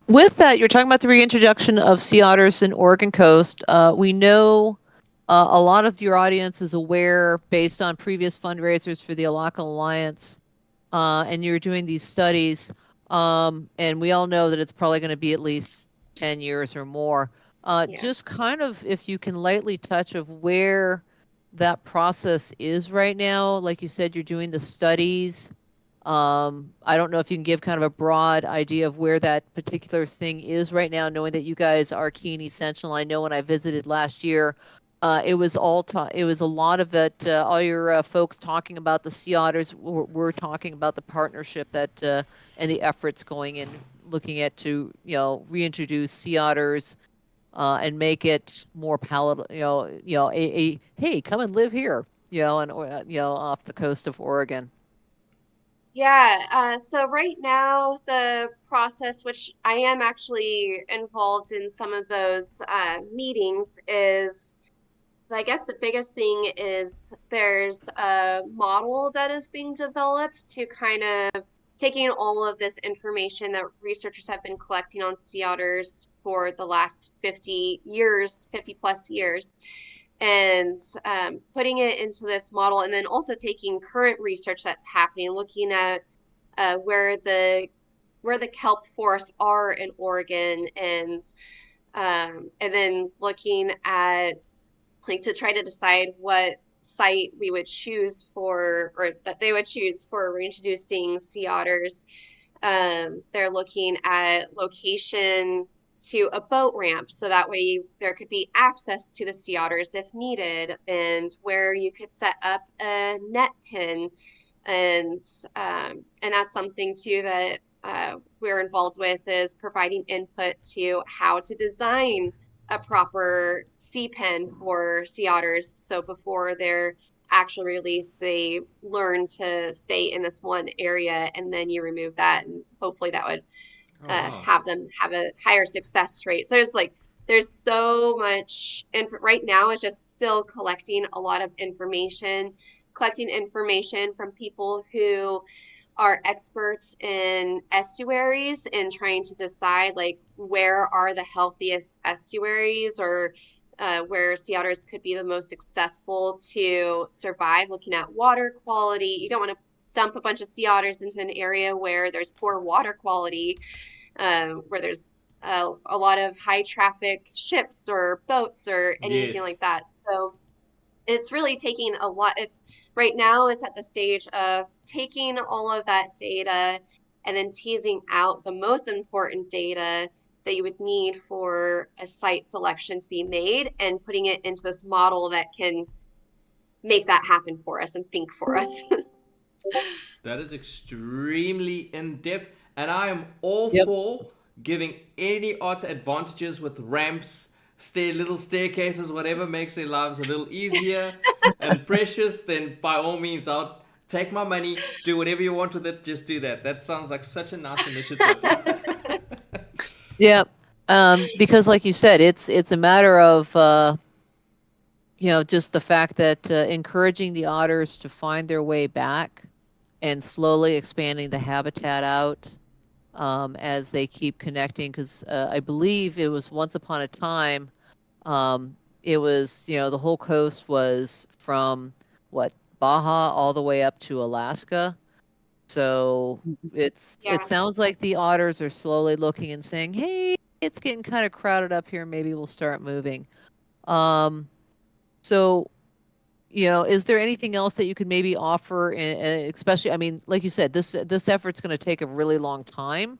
with that, you're talking about the reintroduction of sea otters in Oregon coast. We know a lot of your audience is aware, based on previous fundraisers for the ASLC Alliance, and you're doing these studies. And we all know that it's probably going to be at least 10 years or more. Just kind of, if you can lightly touch of where that process is right now. Like you said, you're doing the studies. I don't know if you can give kind of a broad idea of where that particular thing is right now, knowing that you guys are key and essential. I know when I visited last year, it was it was a lot of it. All your folks talking about the sea otters. We're talking about the partnership that and the efforts going in, looking at to reintroduce sea otters and make it more palatable. Hey, come and live here. And off the coast of Oregon. Yeah, so right now the process, which I am actually involved in some of those meetings, is, I guess the biggest thing is there's a model that is being developed to kind of taking all of this information that researchers have been collecting on sea otters for the last 50 plus years, and putting it into this model, and then also taking current research that's happening, looking at where the kelp forests are in Oregon, and then looking at, like, to try to decide what site we would choose for, or that they would choose for reintroducing sea otters. They're looking at location to a boat ramp, so that way there could be access to the sea otters if needed, and where you could set up a net pen, and that's something too that we're involved with, is providing input to how to design a proper sea pen for sea otters. So before they're actual release, they learn to stay in this one area, and then you remove that, and hopefully that would wow. have them have a higher success rate. So there's so much right now. It's just still collecting a lot of information, collecting information from people who are experts in estuaries and trying to decide like where are the healthiest estuaries, or where sea otters could be the most successful to survive, looking at water quality. You don't want to dump a bunch of sea otters into an area where there's poor water quality, where there's a lot of high traffic ships or boats or anything Yes. like that. So it's really taking a lot. It's right now it's at the stage of taking all of that data and then teasing out the most important data that you would need for a site selection to be made, and putting it into this model that can make that happen for us and think for us. That is extremely in-depth, and I am all Yep. for giving any otter advantages with ramps, little staircases, whatever makes their lives a little easier and precious. Then by all means, I'll take my money, do whatever you want with it. Just do that. That sounds like such a nice initiative. Yeah. Because like you said, it's a matter of just the fact that encouraging the otters to find their way back and slowly expanding the habitat out as they keep connecting. Because I believe it was once upon a time, it was, the whole coast was from Baja all the way up to Alaska. So it Yeah. sounds like the otters are slowly looking and saying, "Hey, it's getting kind of crowded up here. Maybe we'll start moving." So, is there anything else that you could maybe offer, especially, I mean, like you said, this effort's going to take a really long time.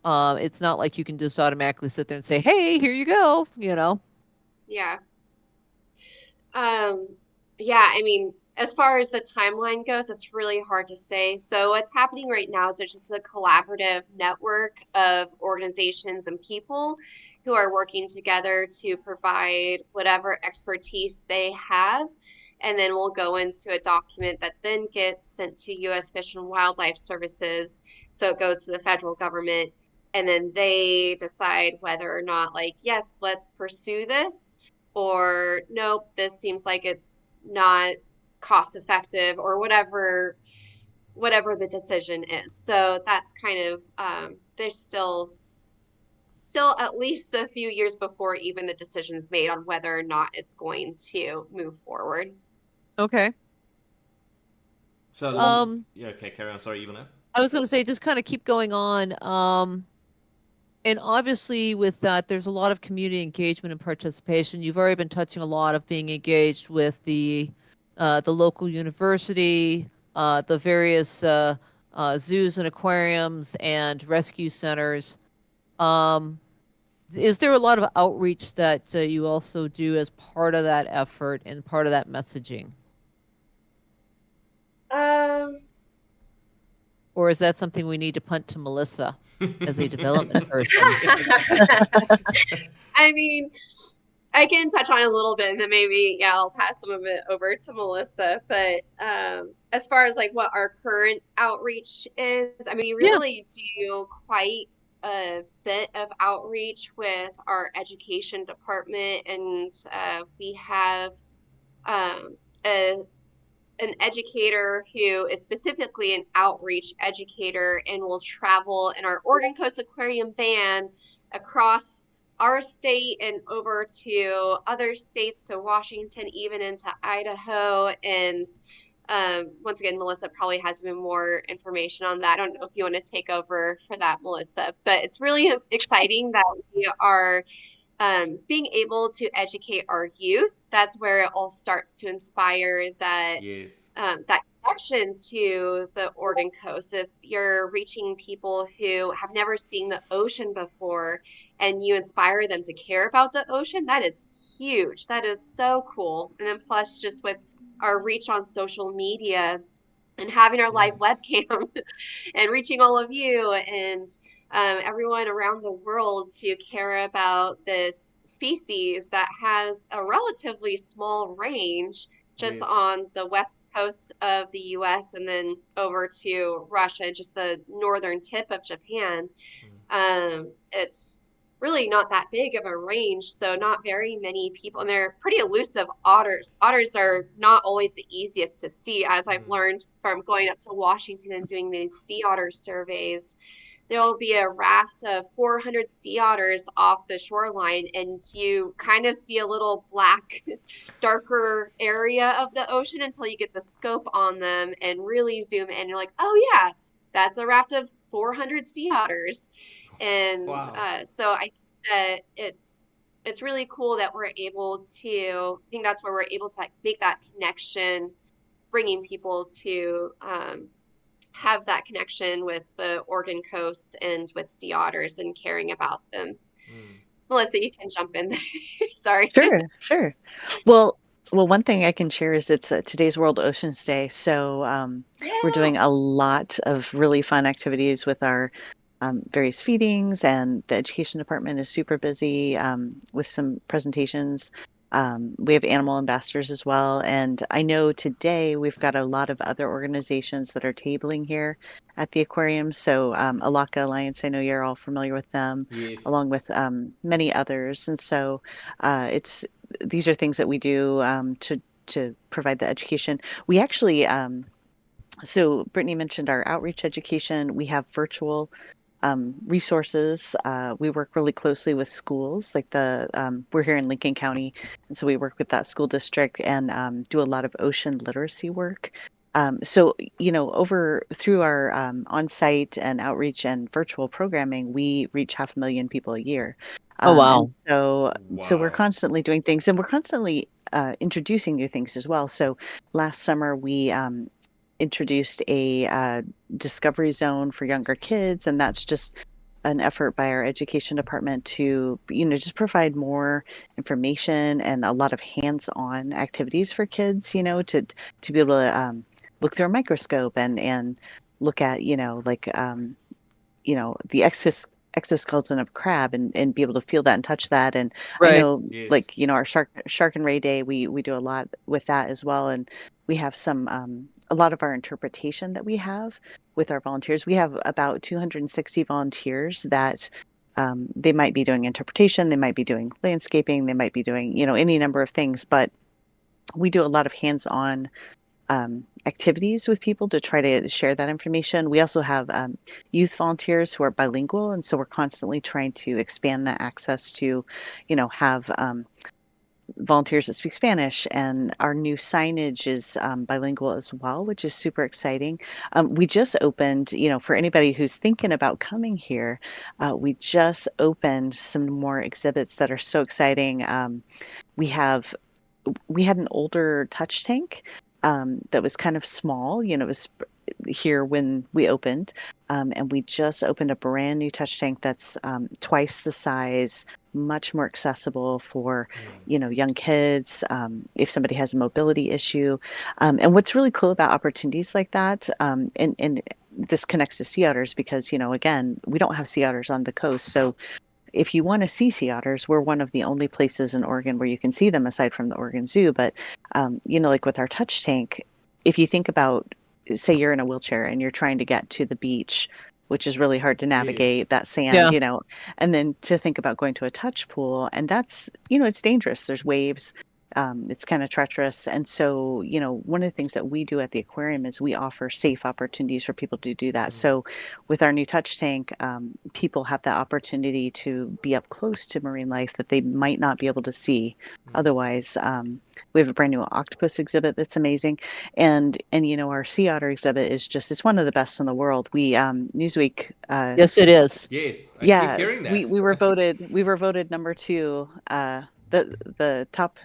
It's not like you can just automatically sit there and say, "Hey, here you go," Yeah. Yeah, I mean, as far as the timeline goes, it's really hard to say. So what's happening right now is there's just a collaborative network of organizations and people who are working together to provide whatever expertise they have. And then we'll go into a document that then gets sent to U.S. Fish and Wildlife Services. So it goes to the federal government, and then they decide whether or not, like, yes, let's pursue this, or nope, this seems like it's not cost effective, or whatever the decision is. So that's kind of there's still at least a few years before even the decision is made on whether or not it's going to move forward. Okay. So, Um, yeah, okay, carry on. Sorry, Ivana. I was going to say, just kind of keep going on. And obviously, with that, there's a lot of community engagement and participation. You've already been touching a lot of being engaged with the local university, the various zoos and aquariums and rescue centers. Is there a lot of outreach that you also do as part of that effort and part of that messaging? Or is that something we need to punt to Melissa as a development person? I mean, I can touch on it a little bit, and then maybe, yeah, I'll pass some of it over to Melissa. But as far as like what our current outreach is, I mean, we Yeah. really do quite a bit of outreach with our education department, and we have an educator who is specifically an outreach educator and will travel in our Oregon Coast Aquarium van across our state and over to other states, to Washington, even into Idaho. And once again, Melissa probably has even more information on that. I don't know if you want to take over for that, Melissa, but it's really exciting that we are being able to educate our youth. That's where it all starts to inspire that Yes. that connection to the Oregon coast. If you're reaching people who have never seen the ocean before and you inspire them to care about the ocean, that is huge. That is so cool. And then plus, just with our reach on social media and having our live Yes. webcam and reaching all of you and everyone around the world to care about this species that has a relatively small range, just Yes. on the west coast of the US and then over to Russia, just the northern tip of Japan. It's really not that big of a range, so not very many people, and they're pretty elusive otters. Otters are not always the easiest to see, as I've learned from going up to Washington and doing these sea otter surveys. There will be a raft of 400 sea otters off the shoreline, and you kind of see a little black, darker area of the ocean until you get the scope on them and really zoom in. You're like, oh, yeah, that's a raft of 400 sea otters. And Wow. so I think that it's really cool that we're able to, I think that's where we're able to like make that connection, bringing people to have that connection with the Oregon coast and with sea otters and caring about them. Melissa, you can jump in there. Sorry. Sure, sure. Well, one thing I can share is it's today's World Oceans Day, so we're Yeah. doing a lot of really fun activities with our various feedings, and the education department is super busy with some presentations. We have animal ambassadors as well, and I know today we've got a lot of other organizations that are tabling here at the aquarium. So Alaka Alliance, I know you're all familiar with them, Yes. along with many others, and so it's these are things that we do to provide the education. We actually so Brittany mentioned our outreach education. We have virtual resources. We work really closely with schools, like we're here in Lincoln County, and so we work with that school district and do a lot of ocean literacy work. So, over through our on-site and outreach and virtual programming, we reach 500,000 people a year. Oh, wow. And so we're Wow. constantly doing things, and we're constantly introducing new things as well. So last summer we introduced a discovery zone for younger kids, and that's just an effort by our education department to just provide more information and a lot of hands-on activities for kids, to be able to look through a microscope and look at like the exoskeleton of crab, and be able to feel that and touch that. And I Right. know, Yes. like, our shark and ray day, we do a lot with that as well. And we have some a lot of our interpretation that we have with our volunteers. We have about 260 volunteers that they might be doing interpretation, they might be doing landscaping, they might be doing any number of things, but we do a lot of hands-on activities with people to try to share that information. We also have youth volunteers who are bilingual, and so we're constantly trying to expand that access to, have volunteers that speak Spanish. And our new signage is bilingual as well, which is super exciting. We just opened, for anybody who's thinking about coming here, we just opened some more exhibits that are so exciting. We had an older touch tank that was kind of small. It was here when we opened, and we just opened a brand new touch tank that's twice the size, much more accessible for young kids, if somebody has a mobility issue. And what's really cool about opportunities like that, and this connects to sea otters because again, we don't have sea otters on the coast, so if you want to see sea otters, we're one of the only places in Oregon where you can see them aside from the Oregon Zoo. But, like with our touch tank, if you think about, say you're in a wheelchair and you're trying to get to the beach, which is really hard to navigate, Yes. that sand, Yeah. and then to think about going to a touch pool, and that's, it's dangerous. There's waves. It's kind of treacherous. And so, one of the things that we do at the aquarium is we offer safe opportunities for people to do that. So with our new touch tank, people have the opportunity to be up close to marine life that they might not be able to see otherwise. We have a brand new octopus exhibit that's amazing. And our sea otter exhibit is it's one of the best in the world. We, Newsweek, Yes, it is. Yes. I keep yeah, hearing we, that. we were voted number 2, the top,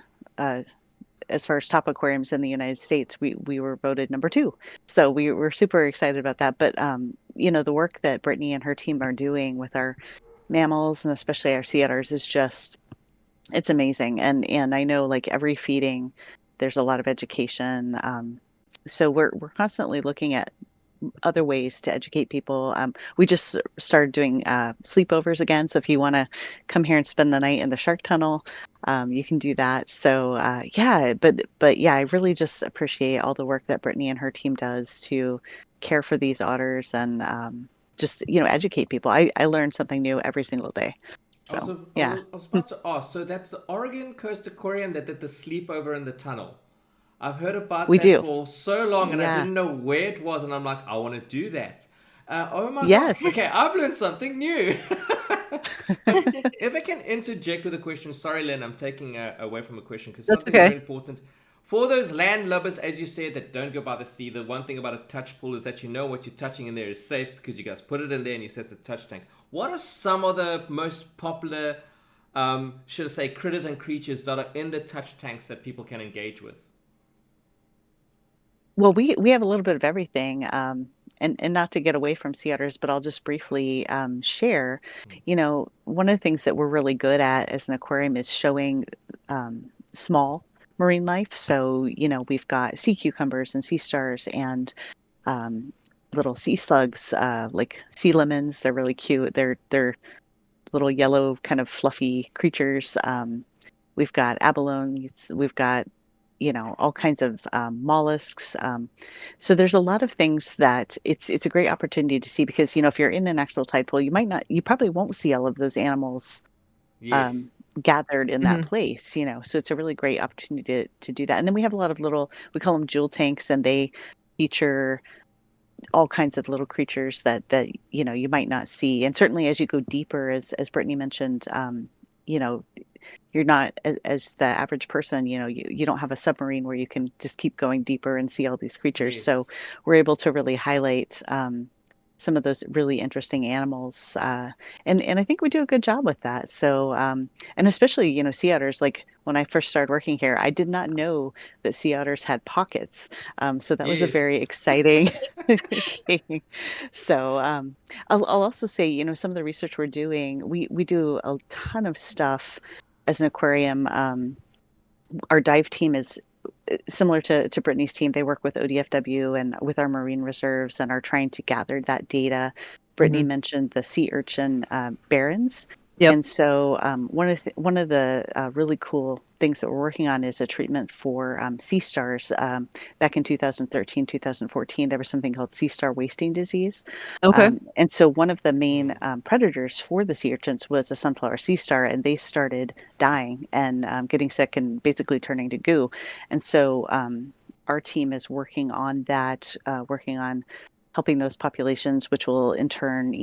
as far as top aquariums in the United States. We were voted number 2. So we were super excited about that. But the work that Brittany and her team are doing with our mammals, and especially our sea otters, is it's amazing. And I know, like, every feeding, there's a lot of education. So we're constantly looking at other ways to educate people. We just started doing sleepovers again. So if you want to come here and spend the night in the shark tunnel, you can do that. So yeah, but yeah, I really just appreciate all the work that Brittany and her team does to care for these otters and just educate people. I learn something new every single day. So yeah. I was about to ask. So that's the Oregon Coast Aquarium that did the sleepover in the tunnel. I've heard about We that do. for so long, and I Yeah. didn't know where it was, and I'm like, I want to do that. Oh my god! Yes. Okay, I've learned something new. But if I can interject with a question, sorry, Lynn, I'm taking away from a question because That's something okay. very important. For those landlubbers, as you said, that don't go by the sea, the one thing about a touch pool is that you know what you're touching in there is safe because you guys put it in there and you say it's a touch tank. What are some of the most popular, should I say, critters and creatures that are in the touch tanks that people can engage with? Well, we have a little bit of everything, and not to get away from sea otters, but I'll just briefly share. One of the things that we're really good at as an aquarium is showing small marine life. So, we've got sea cucumbers and sea stars and um, little sea slugs, like sea lemons. They're really cute. They're little yellow, kind of fluffy creatures. We've got abalones. We've got all kinds of mollusks. So there's a lot of things that it's a great opportunity to see because if you're in an actual tide pool, you probably won't see all of those animals Yes. gathered in that Mhm. place. So it's a really great opportunity to do that. And then we have a lot of we call them jewel tanks, and they feature all kinds of little creatures that you might not see. And certainly as you go deeper, as Brittany mentioned, you know you're not as the average person, you don't have a submarine where you can just keep going deeper and see all these creatures. So Yes. we're able to really highlight some of those really interesting animals, and I think we do a good job with that. So and especially sea otters. Like when I first started working here, I did not know that sea otters had pockets. So that was a very Yes. exciting thing. So I'll also say, some of the research we're doing, we do a ton of stuff as an aquarium. Our dive team is similar to Brittany's team. They work with ODFW and with our marine reserves and are trying to gather that data. Brittany Mhm. mentioned the sea urchin barrens. Yep. And so one of the really cool things that we're working on is a treatment for sea stars. Back in 2013, 2014, there was something called sea star wasting disease. Okay. And so one of the main Mm. predators for the sea urchins was a sunflower sea star, and they started dying and getting sick and basically turning to goo. And so our team is working on that, working on helping those populations, which will in turn,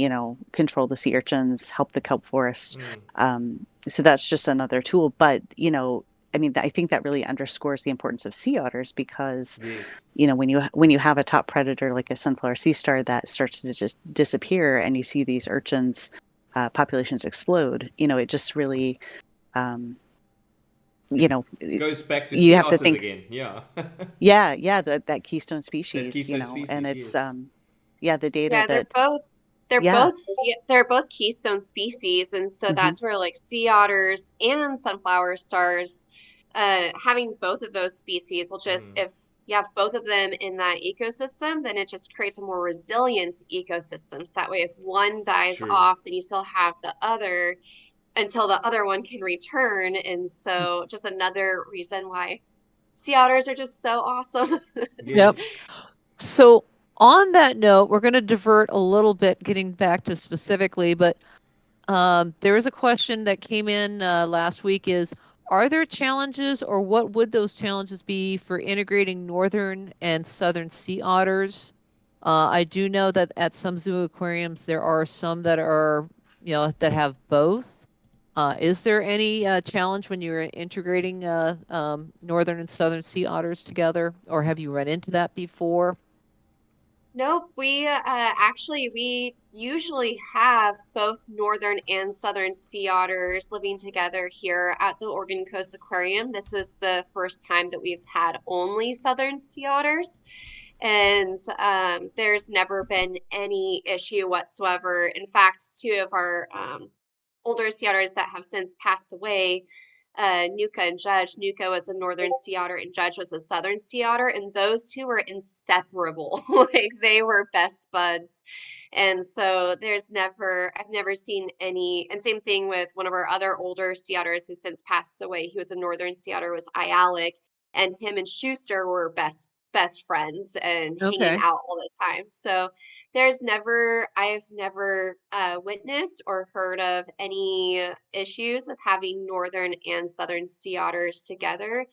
control the sea urchins, help the kelp forest. Mm. So that's just another tool. But, I mean, I think that really underscores the importance of sea otters because, Yes. when you have a top predator like a sunflower sea star that starts to just disappear, and you see these urchins populations explode, it just really, um, you It know, goes back to you sea have to otters think, again. Yeah. yeah, that keystone That species, keystone and species. it's Yes. yeah, the data Yeah, that they're yeah. both they're both keystone species, and so Hmm. that's where like sea otters and sunflower stars, having both of those species will just, Mm. if you have both of them in that ecosystem, then it just creates a more resilient ecosystem. So that way, if one dies True. off, then you still have the other until the other one can return. And so just another reason why sea otters are just so awesome. Yep. Yes. So on that note, we're going to divert a little bit, getting back to specifically, but there is a question that came in last week is, are there challenges or what would those challenges be for integrating northern and southern sea otters? I do know that at some zoo aquariums, there are some that are, that have both. Is there any challenge when you're integrating northern and southern sea otters together, or have you run into that before? Nope, we usually have both northern and southern sea otters living together here at the Oregon Coast Aquarium. This is the first time that we've had only southern sea otters, and there's never been any issue whatsoever. In fact, two of our older sea otters that have since passed away, Nuka and Judge. Nuka was a northern sea otter and Judge was a southern sea otter, and those two were inseparable. Like they were best buds. And so I've never seen any, and same thing with one of our other older sea otters who since passed away. He was a northern sea otter, was Ialic, and him and Schuster were best friends and hanging Okay. out all the time. So I've never witnessed or heard of any issues with having northern and southern sea otters together.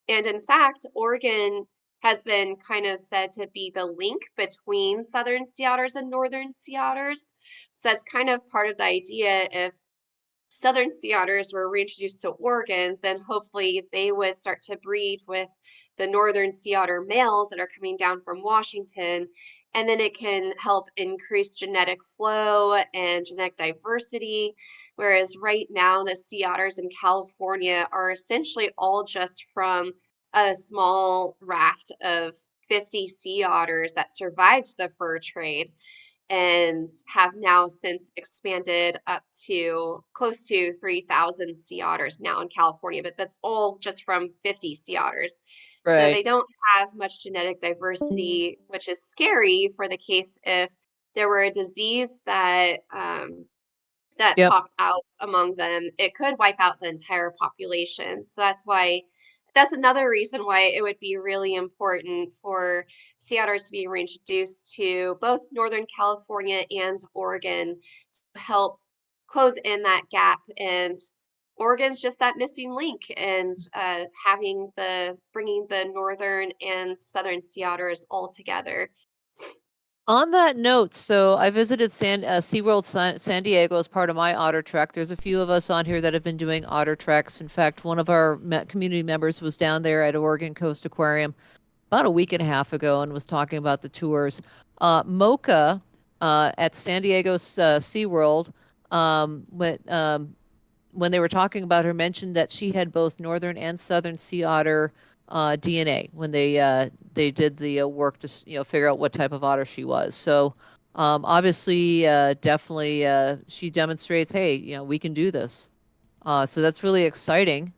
And in fact, Oregon has been kind of said to be the link between southern sea otters and northern sea otters. So that's kind of part of the idea. If southern sea otters were reintroduced to Oregon, then hopefully they would start to breed with the northern sea otter males that are coming down from Washington. And then it can help increase genetic flow and genetic diversity. Whereas right now, the sea otters in California are essentially all just from a small raft of 50 sea otters that survived the fur trade and have now since expanded up to close to 3,000 sea otters now in California, but that's all just from 50 sea otters. So Right. they don't have much genetic diversity, which is scary for the case if there were a disease that Yep. popped out among them, it could wipe out the entire population. So that's another reason why it would be really important for sea otters to be reintroduced to both Northern California and Oregon to help close in that gap. And Oregon's just that missing link, and bringing the northern and southern sea otters all together. On that note, so I visited SeaWorld San Diego as part of my otter trek. There's a few of us on here that have been doing otter treks. In fact, one of our community members was down there at Oregon Coast Aquarium about a week and a half ago and was talking about the tours. Mocha at San Diego's SeaWorld, when they were talking about her, mentioned that she had both northern and southern sea otter DNA when they did the work to figure out what type of otter she was. So obviously, definitely, she demonstrates, hey, we can do this. So that's really exciting.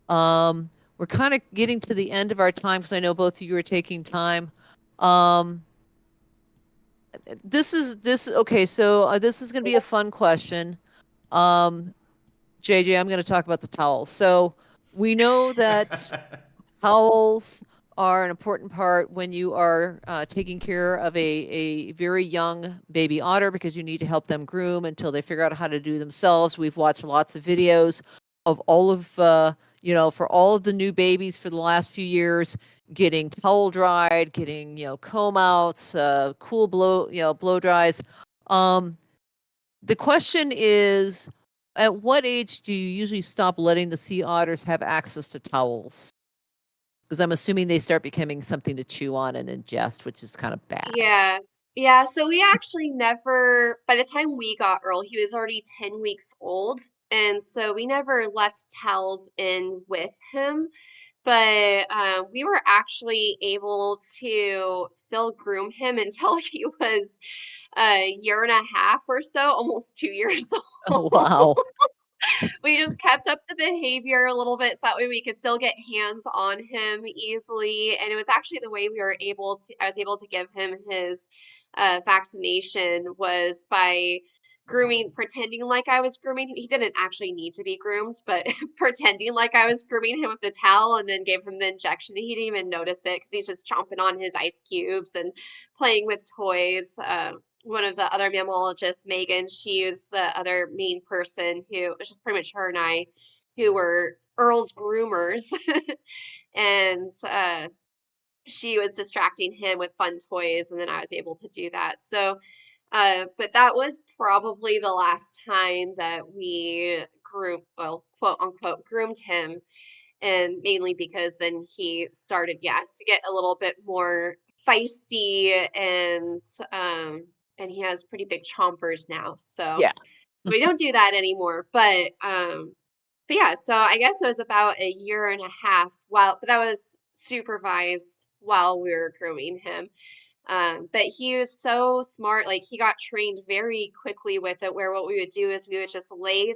We're kind of getting to the end of our time because I know both of you are taking time. Okay. So this is going to be a fun question. JJ, I'm going to talk about the towels. So we know that towels are an important part when you are taking care of a very young baby otter because you need to help them groom until they figure out how to do themselves. We've watched lots of videos of all of, for all of the new babies for the last few years, getting towel dried, getting, comb outs, cool blow dries. The question is, at what age do you usually stop letting the sea otters have access to towels? Because I'm assuming they start becoming something to chew on and ingest, which is kind of bad. Yeah. Yeah. So we actually never, by the time we got Earle, he was already 10 weeks old. And so we never left towels in with him. But we were actually able to still groom him until he was a year and a half or so, almost 2 years Oh, old. wow. We just kept up the behavior a little bit so that way we could still get hands on him easily. And it was actually the way I was able to give him his vaccination was by pretending like I was grooming him. He didn't actually need to be groomed, but pretending like I was grooming him with the towel and then gave him the injection. He didn't even notice it because he's just chomping on his ice cubes and playing with toys. One of the other mammalogists, Megan, she was the other main person who was just pretty much her and I who were Earle's groomers. And she was distracting him with fun toys, and then I was able to do that. So, but that was probably the last time that we quote unquote, groomed him. And mainly because then he started, to get a little bit more feisty and he has pretty big chompers now. So Yeah. we don't do that anymore. But yeah, so I guess it was about a year and a half but that was supervised while we were grooming him. But he was so smart. Like he got trained very quickly with it, where what we would do is we would just lay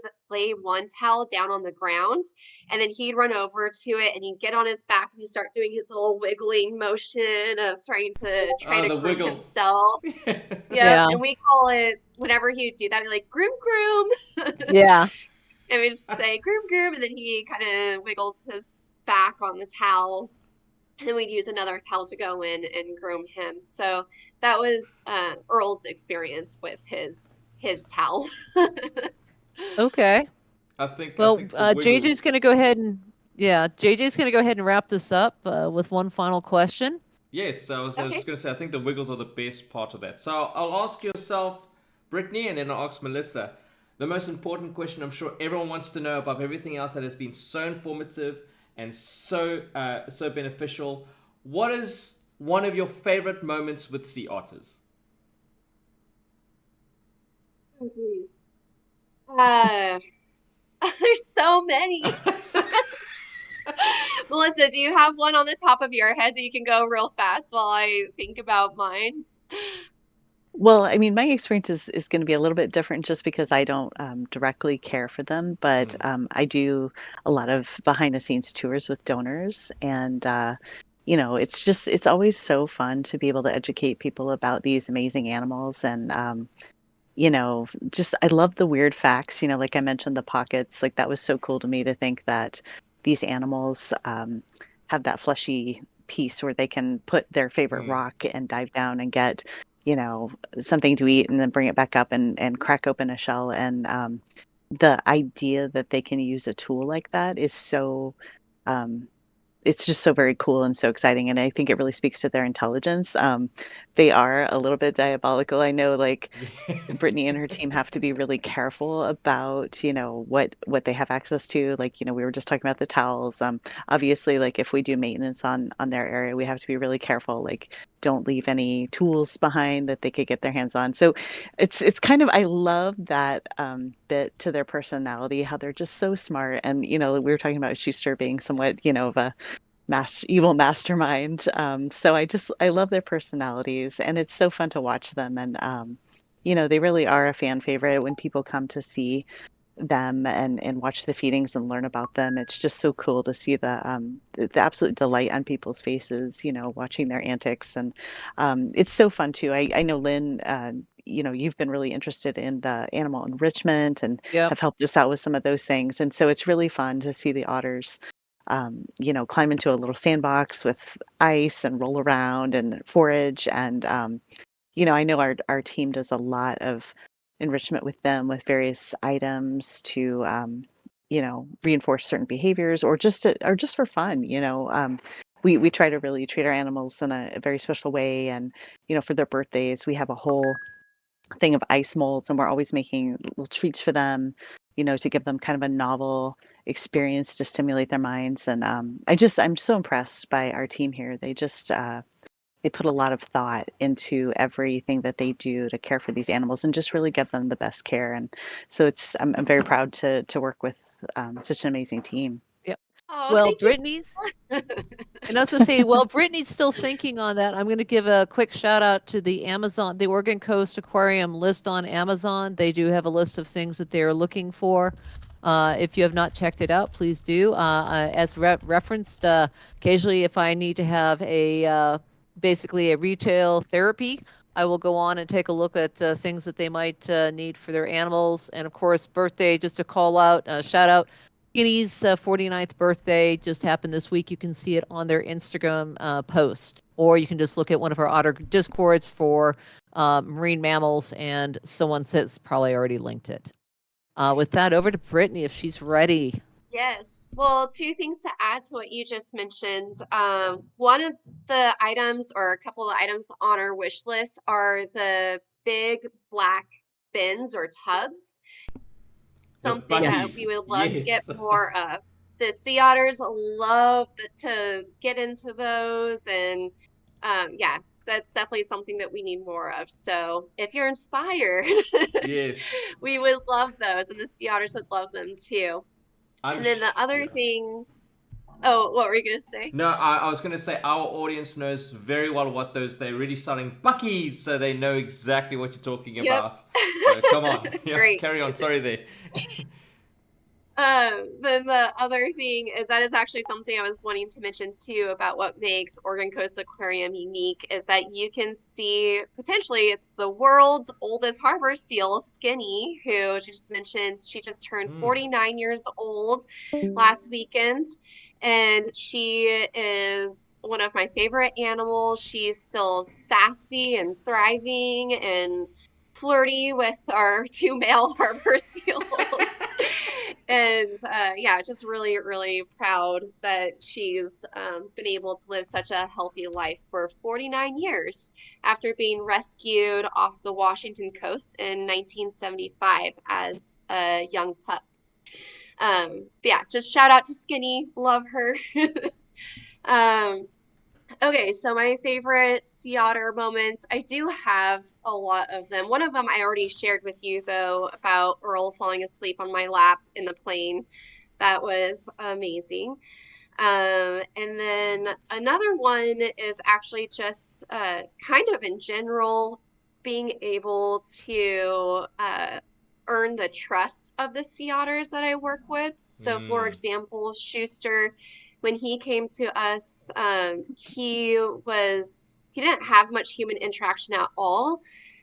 one towel down on the ground, and then he'd run over to it and he'd get on his back and he'd start doing his little wiggling motion of trying to try to the groom wiggles. himself. Yep. Yeah. And we call it, whenever he would do that, we'd be like, groom, groom. Yeah. And we just say, groom, groom. And then he kind of wiggles his back on the towel. And then we'd use another towel to go in and groom him. So that was Earle's experience with his towel. Okay. I think Well, the JJ's going to go ahead and JJ's going to go ahead and wrap this up with one final question. Yes, I was Okay. just going to say, I think the wiggles are the best part of that. So I'll ask yourself, Brittany, and then I'll ask Melissa. The most important question I'm sure everyone wants to know above everything else that has been so informative and so beneficial. What is one of your favorite moments with sea otters? There's so many. Melissa, do you have one on the top of your head that you can go real fast while I think about mine? Well, I mean, my experience is going to be a little bit different just because I don't directly care for them, but I do a lot of behind the scenes tours with donors. And, it's always so fun to be able to educate people about these amazing animals. And, just I love the weird facts, like I mentioned, the pockets. Like that was so cool to me to think that these animals have that fleshy piece where they can put their favorite rock and dive down and get something to eat and then bring it back up and crack open a shell. And the idea that they can use a tool like that is so it's just so very cool and so exciting, and I think it really speaks to their intelligence. They are a little bit diabolical. I know, like Brittany and her team have to be really careful about, what they have access to. Like, we were just talking about the towels. Obviously, like if we do maintenance on their area, we have to be really careful. Like, don't leave any tools behind that they could get their hands on. So, it's kind of I love that bit to their personality, how they're just so smart. And we were talking about Schuster being somewhat, of a evil mastermind. So I love their personalities, and it's so fun to watch them. And they really are a fan favorite when people come to see them and watch the feedings and learn about them. It's just so cool to see the absolute delight on people's faces, watching their antics. And it's so fun too. I know Lynn, you've been really interested in the animal enrichment and Yep. have helped us out with some of those things. And so it's really fun to see the otters climb into a little sandbox with ice and roll around and forage. And, I know our team does a lot of enrichment with them with various items to, reinforce certain behaviors or just for fun. We try to really treat our animals in a very special way. And, for their birthdays, we have a whole thing of ice molds, and we're always making little treats for them, to give them kind of a novel experience to stimulate their minds. And I'm so impressed by our team here. They just they put a lot of thought into everything that they do to care for these animals and just really give them the best care. And so I'm very proud to work with such an amazing team. Yep. Oh, Well, thank you. Brittany's. And I was going to say, well, Brittany's still thinking on that. I'm going to give a quick shout out to the Oregon Coast Aquarium list on Amazon. They do have a list of things that they're looking for. If you have not checked it out, please do. As referenced, occasionally if I need to have basically a retail therapy, I will go on and take a look at things that they might need for their animals. And of course, birthday, just to call out, shout out. Skinny's 49th birthday just happened this week. You can see it on their Instagram post, or you can just look at one of our otter discords for marine mammals, and someone says probably already linked it. With that, over to Brittany if she's ready. Yes. Well, two things to add to what you just mentioned. One of the items, or a couple of items on our wish list, are the big black bins or tubs. Something that we would love to get more of. The sea otters love to get into those, and yeah, that's definitely something that we need more of. So if you're inspired, Yes. we would love those, and the sea otters would love them too. And then the other thing Oh, what were you gonna say? No, I was going to say our audience knows very well what they're really selling Buckies, so they know exactly what you're talking Yep. about. So come on. Yeah, Great. carry on. Sorry there. Then the other thing is that is actually something I was wanting to mention too about what makes Oregon Coast Aquarium unique is that you can see potentially it's the world's oldest harbor seal, Skinny, who she just mentioned she just turned 49 years old last weekend. And she is one of my favorite animals. She's still sassy and thriving and flirty with our two male harbor seals. And yeah, just really, really proud that she's been able to live such a healthy life for 49 years after being rescued off the Washington coast in 1975 as a young pup. Yeah, just shout out to Skinny, love her. um, Okay, so my favorite sea otter moments, I do have a lot of them. One of them I already shared with you, though, about Earle falling asleep on my lap in the plane. That was amazing. And then another one is actually just kind of in general being able to earn the trust of the sea otters that I work with. So, for example, Schuster, when he came to us, he didn't have much human interaction at all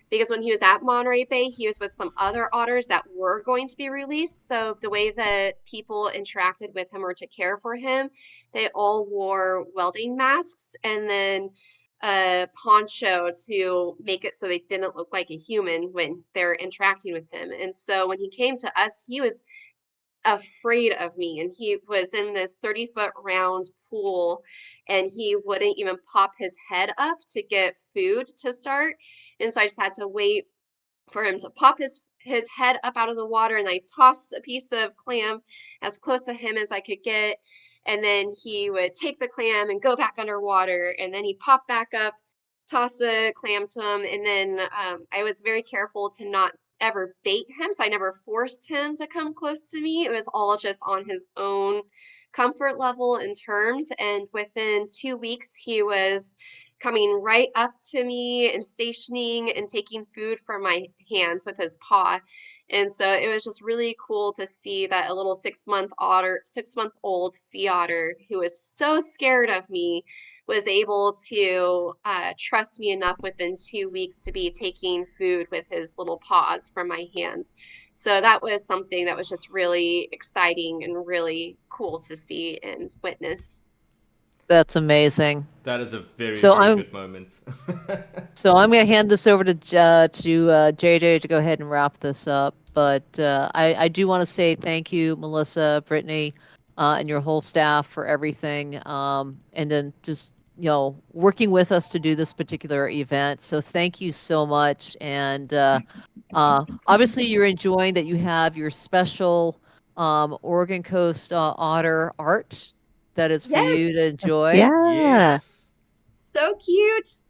because when he was at Monterey Bay, he was with some other otters that were going to be released. So the way that people interacted with him or to care for him, they all wore welding masks and then a poncho to make it so they didn't look like a human when they're interacting with him. And so when he came to us, he was afraid of me, and he was in this 30-foot round pool, and he wouldn't even pop his head up to get food to start. And so I just had to wait for him to pop his head up out of the water, and I tossed a piece of clam as close to him as I could get, and then he would take the clam and go back underwater, and then he'd pop back up, toss the clam to him, and then I was very careful to not ever bait him, so I never forced him to come close to me. It was all just on his own comfort level and terms, and within 2 weeks he was coming right up to me and stationing and taking food from my hands with his paw. And so it was just really cool to see that a little 6-month-old sea otter who was so scared of me was able to trust me enough within 2 weeks to be taking food with his little paws from my hand. So that was something that was just really exciting and really cool to see and witness. That's amazing. That is a very, So very I'm- good moment. So I'm going to hand this over to JJ to go ahead and wrap this up. But I do want to say thank you, Melissa, Brittany, and your whole staff for everything. And then just, working with us to do this particular event. So thank you so much. And obviously you're enjoying that you have your special Oregon Coast Otter art that is for you Yes. to enjoy. Yeah. Yes. So cute.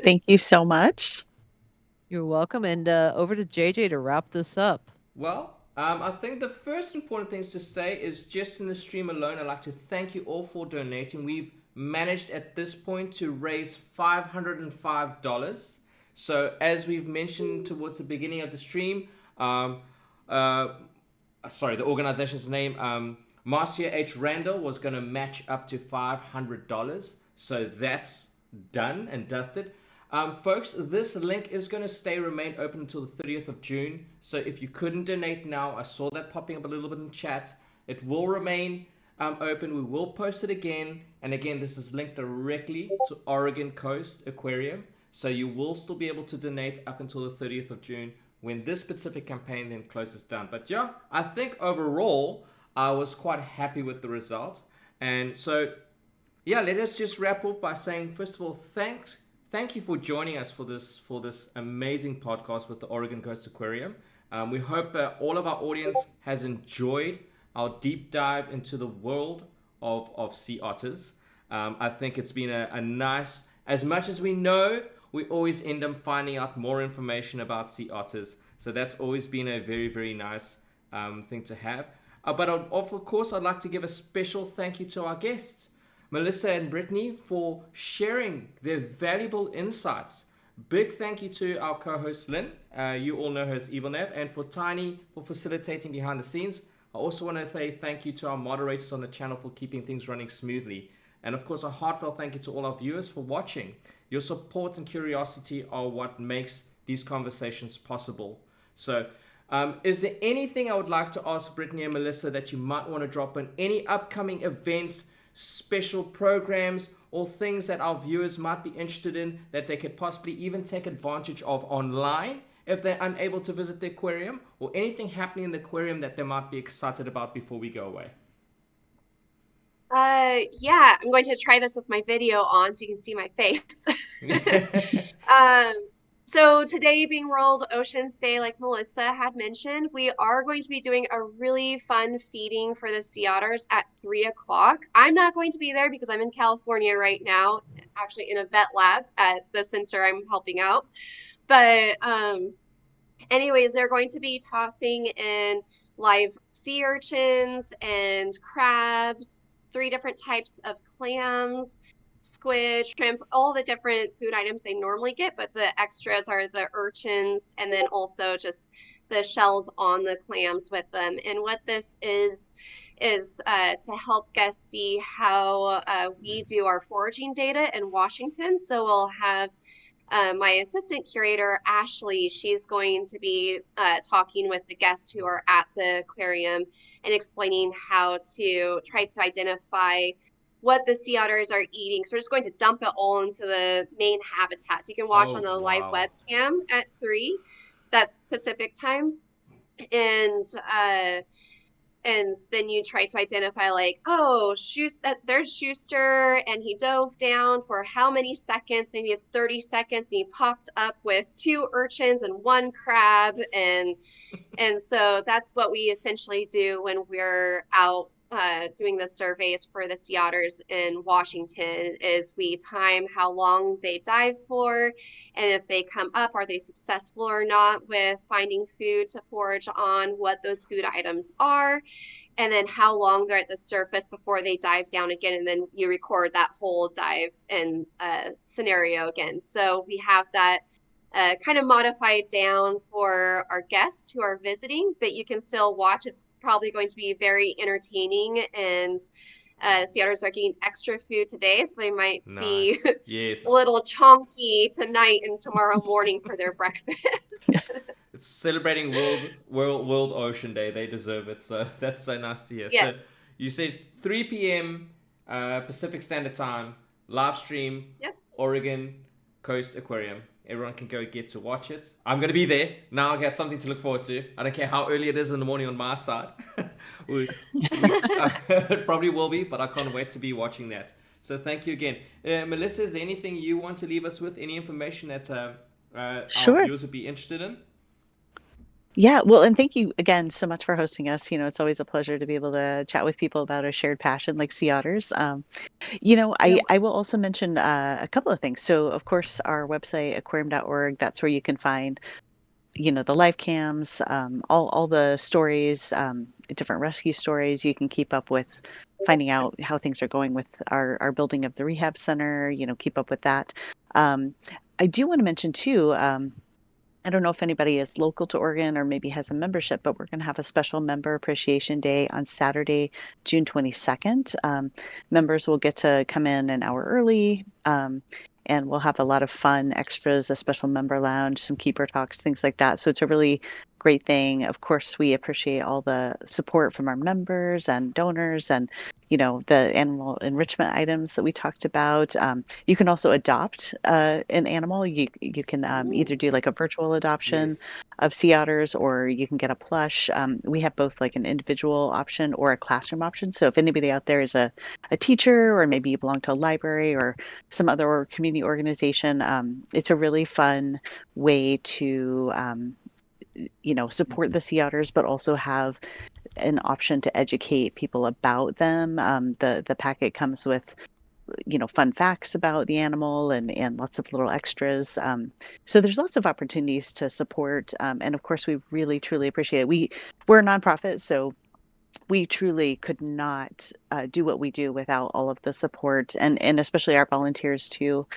Thank you so much. You're welcome. And over to JJ to wrap this up. Well, I think the first important things to say is just in the stream alone, I'd like to thank you all for donating. We've managed at this point to raise $505. So as we've mentioned towards the beginning of the stream, the organization's name, Marcia H. Randall was going to match up to $500. So that's done and dusted. Folks, this link is going to remain open until the 30th of June. So if you couldn't donate now, I saw that popping up a little bit in chat. It will remain open. We will post it again. And again, this is linked directly to Oregon Coast Aquarium. So you will still be able to donate up until the 30th of June when this specific campaign then closes down. But yeah, I think overall, I was quite happy with the result. And so, yeah, let us just wrap up by saying, first of all, thank you for joining us for this amazing podcast with the Oregon Coast Aquarium. We hope that all of our audience has enjoyed our deep dive into the world of sea otters. I think it's been a nice, as much as we know, we always end up finding out more information about sea otters. So that's always been a very, very nice thing to have. But of course, I'd like to give a special thank you to our guests, Melissa and Brittany, for sharing their valuable insights. Big thank you to our co-host Lynn, you all know her as Evil Nav, and for Tiny for facilitating behind the scenes. I also want to say thank you to our moderators on the channel for keeping things running smoothly. And of course, a heartfelt thank you to all our viewers for watching. Your support and curiosity are what makes these conversations possible. So, is there anything I would like to ask Brittany and Melissa that you might want to drop in? Any upcoming events, special programs, or things that our viewers might be interested in that they could possibly even take advantage of online if they're unable to visit the aquarium, or anything happening in the aquarium that they might be excited about before we go away? Yeah, I'm going to try this with my video on so you can see my face. So today being World Oceans Day, like Melissa had mentioned, we are going to be doing a really fun feeding for the sea otters at 3 o'clock. I'm not going to be there because I'm in California right now, actually in a vet lab at the center I'm helping out. But anyways, they're going to be tossing in live sea urchins and crabs, 3 different types of clams, squid, shrimp, all the different food items they normally get, but the extras are the urchins and then also just the shells on the clams with them. And what this is to help guests see how we do our foraging data in Washington. So we'll have my assistant curator, Ashley, she's going to be talking with the guests who are at the aquarium and explaining how to try to identify what the sea otters are eating. So we're just going to dump it all into the main habitat. So you can watch on the live webcam at 3, that's Pacific time. And then you try to identify like, oh, there's Schuster and he dove down for how many seconds? Maybe it's 30 seconds and he popped up with 2 urchins and 1 crab. And so that's what we essentially do when we're out doing the surveys for the sea otters in Washington, is we time how long they dive for, and if they come up, are they successful or not with finding food to forage on, what those food items are, and then how long they're at the surface before they dive down again, and then you record that whole dive and scenario again. So we have that kind of modified down for our guests who are visiting, but you can still watch. It's probably going to be very entertaining, and sea otters are getting extra food today, so they might be Yes. a little chonky tonight and tomorrow morning for their breakfast. It's celebrating World Ocean Day. They deserve it. So that's so nice to hear. Yes. So you said 3 p.m. Pacific Standard Time, live stream, Yep. Oregon Coast Aquarium. Everyone can go get to watch it. I'm going to be there. Now I got something to look forward to. I don't care how early it is in the morning on my side. It probably will be, but I can't wait to be watching that. So thank you again. Melissa, is there anything you want to leave us with? Any information that our viewers would be interested in? Yeah, well, and thank you again so much for hosting us. It's always a pleasure to be able to chat with people about a shared passion like sea otters. I will also mention a couple of things. So, of course, our website, aquarium.org, that's where you can find, the live cams, all the stories, different rescue stories. You can keep up with finding out how things are going with our building of the rehab center, keep up with that. I do want to mention, too, I don't know if anybody is local to Oregon or maybe has a membership, but we're going to have a special Member Appreciation Day on Saturday, June 22nd. Members will get to come in an hour early, and we'll have a lot of fun extras, a special member lounge, some keeper talks, things like that. So it's a really great thing. Of course, we appreciate all the support from our members and donors and, the animal enrichment items that we talked about. You can also adopt an animal. You can either do like a virtual adoption of sea otters, or you can get a plush. We have both like an individual option or a classroom option. So if anybody out there is a teacher, or maybe you belong to a library or some other community organization, it's a really fun way to support the sea otters, but also have an option to educate people about them. The packet comes with fun facts about the animal and lots of little extras. So there's lots of opportunities to support. And of course, we really, truly appreciate it. We're a nonprofit, so we truly could not do what we do without all of the support, and especially our volunteers too.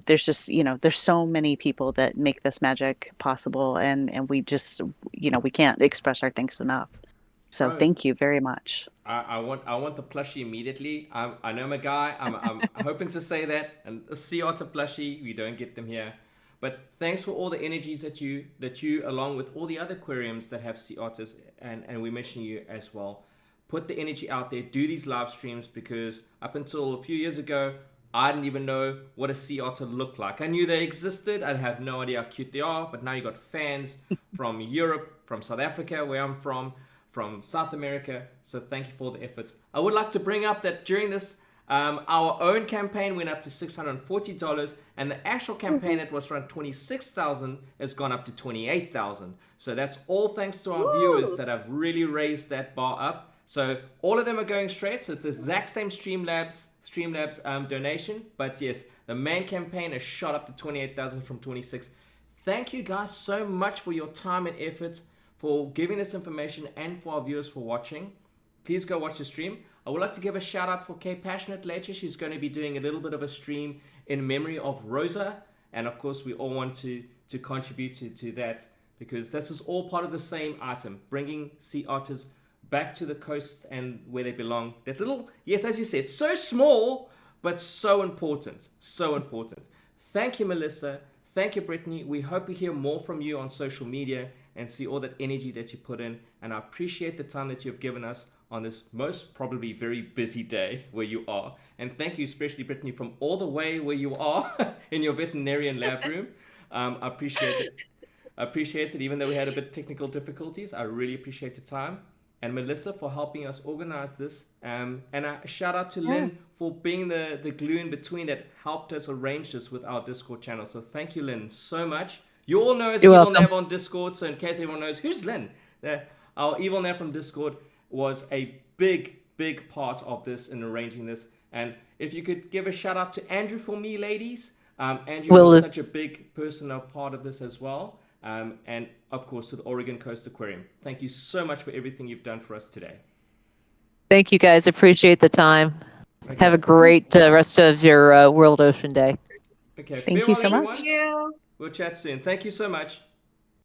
There's just, there's so many people that make this magic possible, and we just, we can't express our thanks enough. So Oh, thank you very much. I want the plushie immediately. I know my guy. I'm hoping to say that. And a sea otter plushie, we don't get them here. But thanks for all the energies that you along with all the other aquariums that have sea otters, and we mention you as well. Put the energy out there. Do these live streams, because up until a few years ago, I didn't even know what a sea otter looked like. I knew they existed. I have no idea how cute they are. But now you got fans from Europe, from South Africa, where I'm from South America. So thank you for all the efforts. I would like to bring up that during this, our own campaign went up to $640, and the actual campaign that was around $26,000 has gone up to $28,000. So that's all thanks to our viewers that have really raised that bar up. So all of them are going straight. So it's the exact same Streamlabs donation. But yes, the main campaign has shot up to 28,000 from 26. Thank you guys so much for your time and effort, for giving this information, and for our viewers for watching. Please go watch the stream. I would like to give a shout out for Kay Passionate later. She's going to be doing a little bit of a stream in memory of Rosa. And of course, we all want to contribute to that, because this is all part of the same item, bringing sea otters back to the coast and where they belong. That little, yes, as you said, so small, but so important. So important. Thank you, Melissa. Thank you, Brittany. We hope we hear more from you on social media and see all that energy that you put in. And I appreciate the time that you've given us on this most probably very busy day where you are. And thank you, especially Brittany, from all the way where you are in your veterinarian lab room. I appreciate it. I appreciate it, even though we had a bit of technical difficulties. I really appreciate the time. And Melissa for helping us organize this. And a shout out to Lynn for being the glue in between that helped us arrange this with our Discord channel. So thank you, Lynn, so much. You all know us, You're Evil welcome. Nav on Discord. So in case everyone knows, who's Lynn? Our Evil Nav from Discord was a big part of this in arranging this. And if you could give a shout out to Andrew for me, ladies. Andrew was such a big person, a part of this as well. And of course to the Oregon Coast Aquarium. Thank you so much for everything you've done for us today. Thank you, guys. Appreciate the time. Okay. Have a great rest of your World Ocean Day. Okay. Thank you so farewell, much. everyone. Thank you. We'll chat soon. Thank you so much.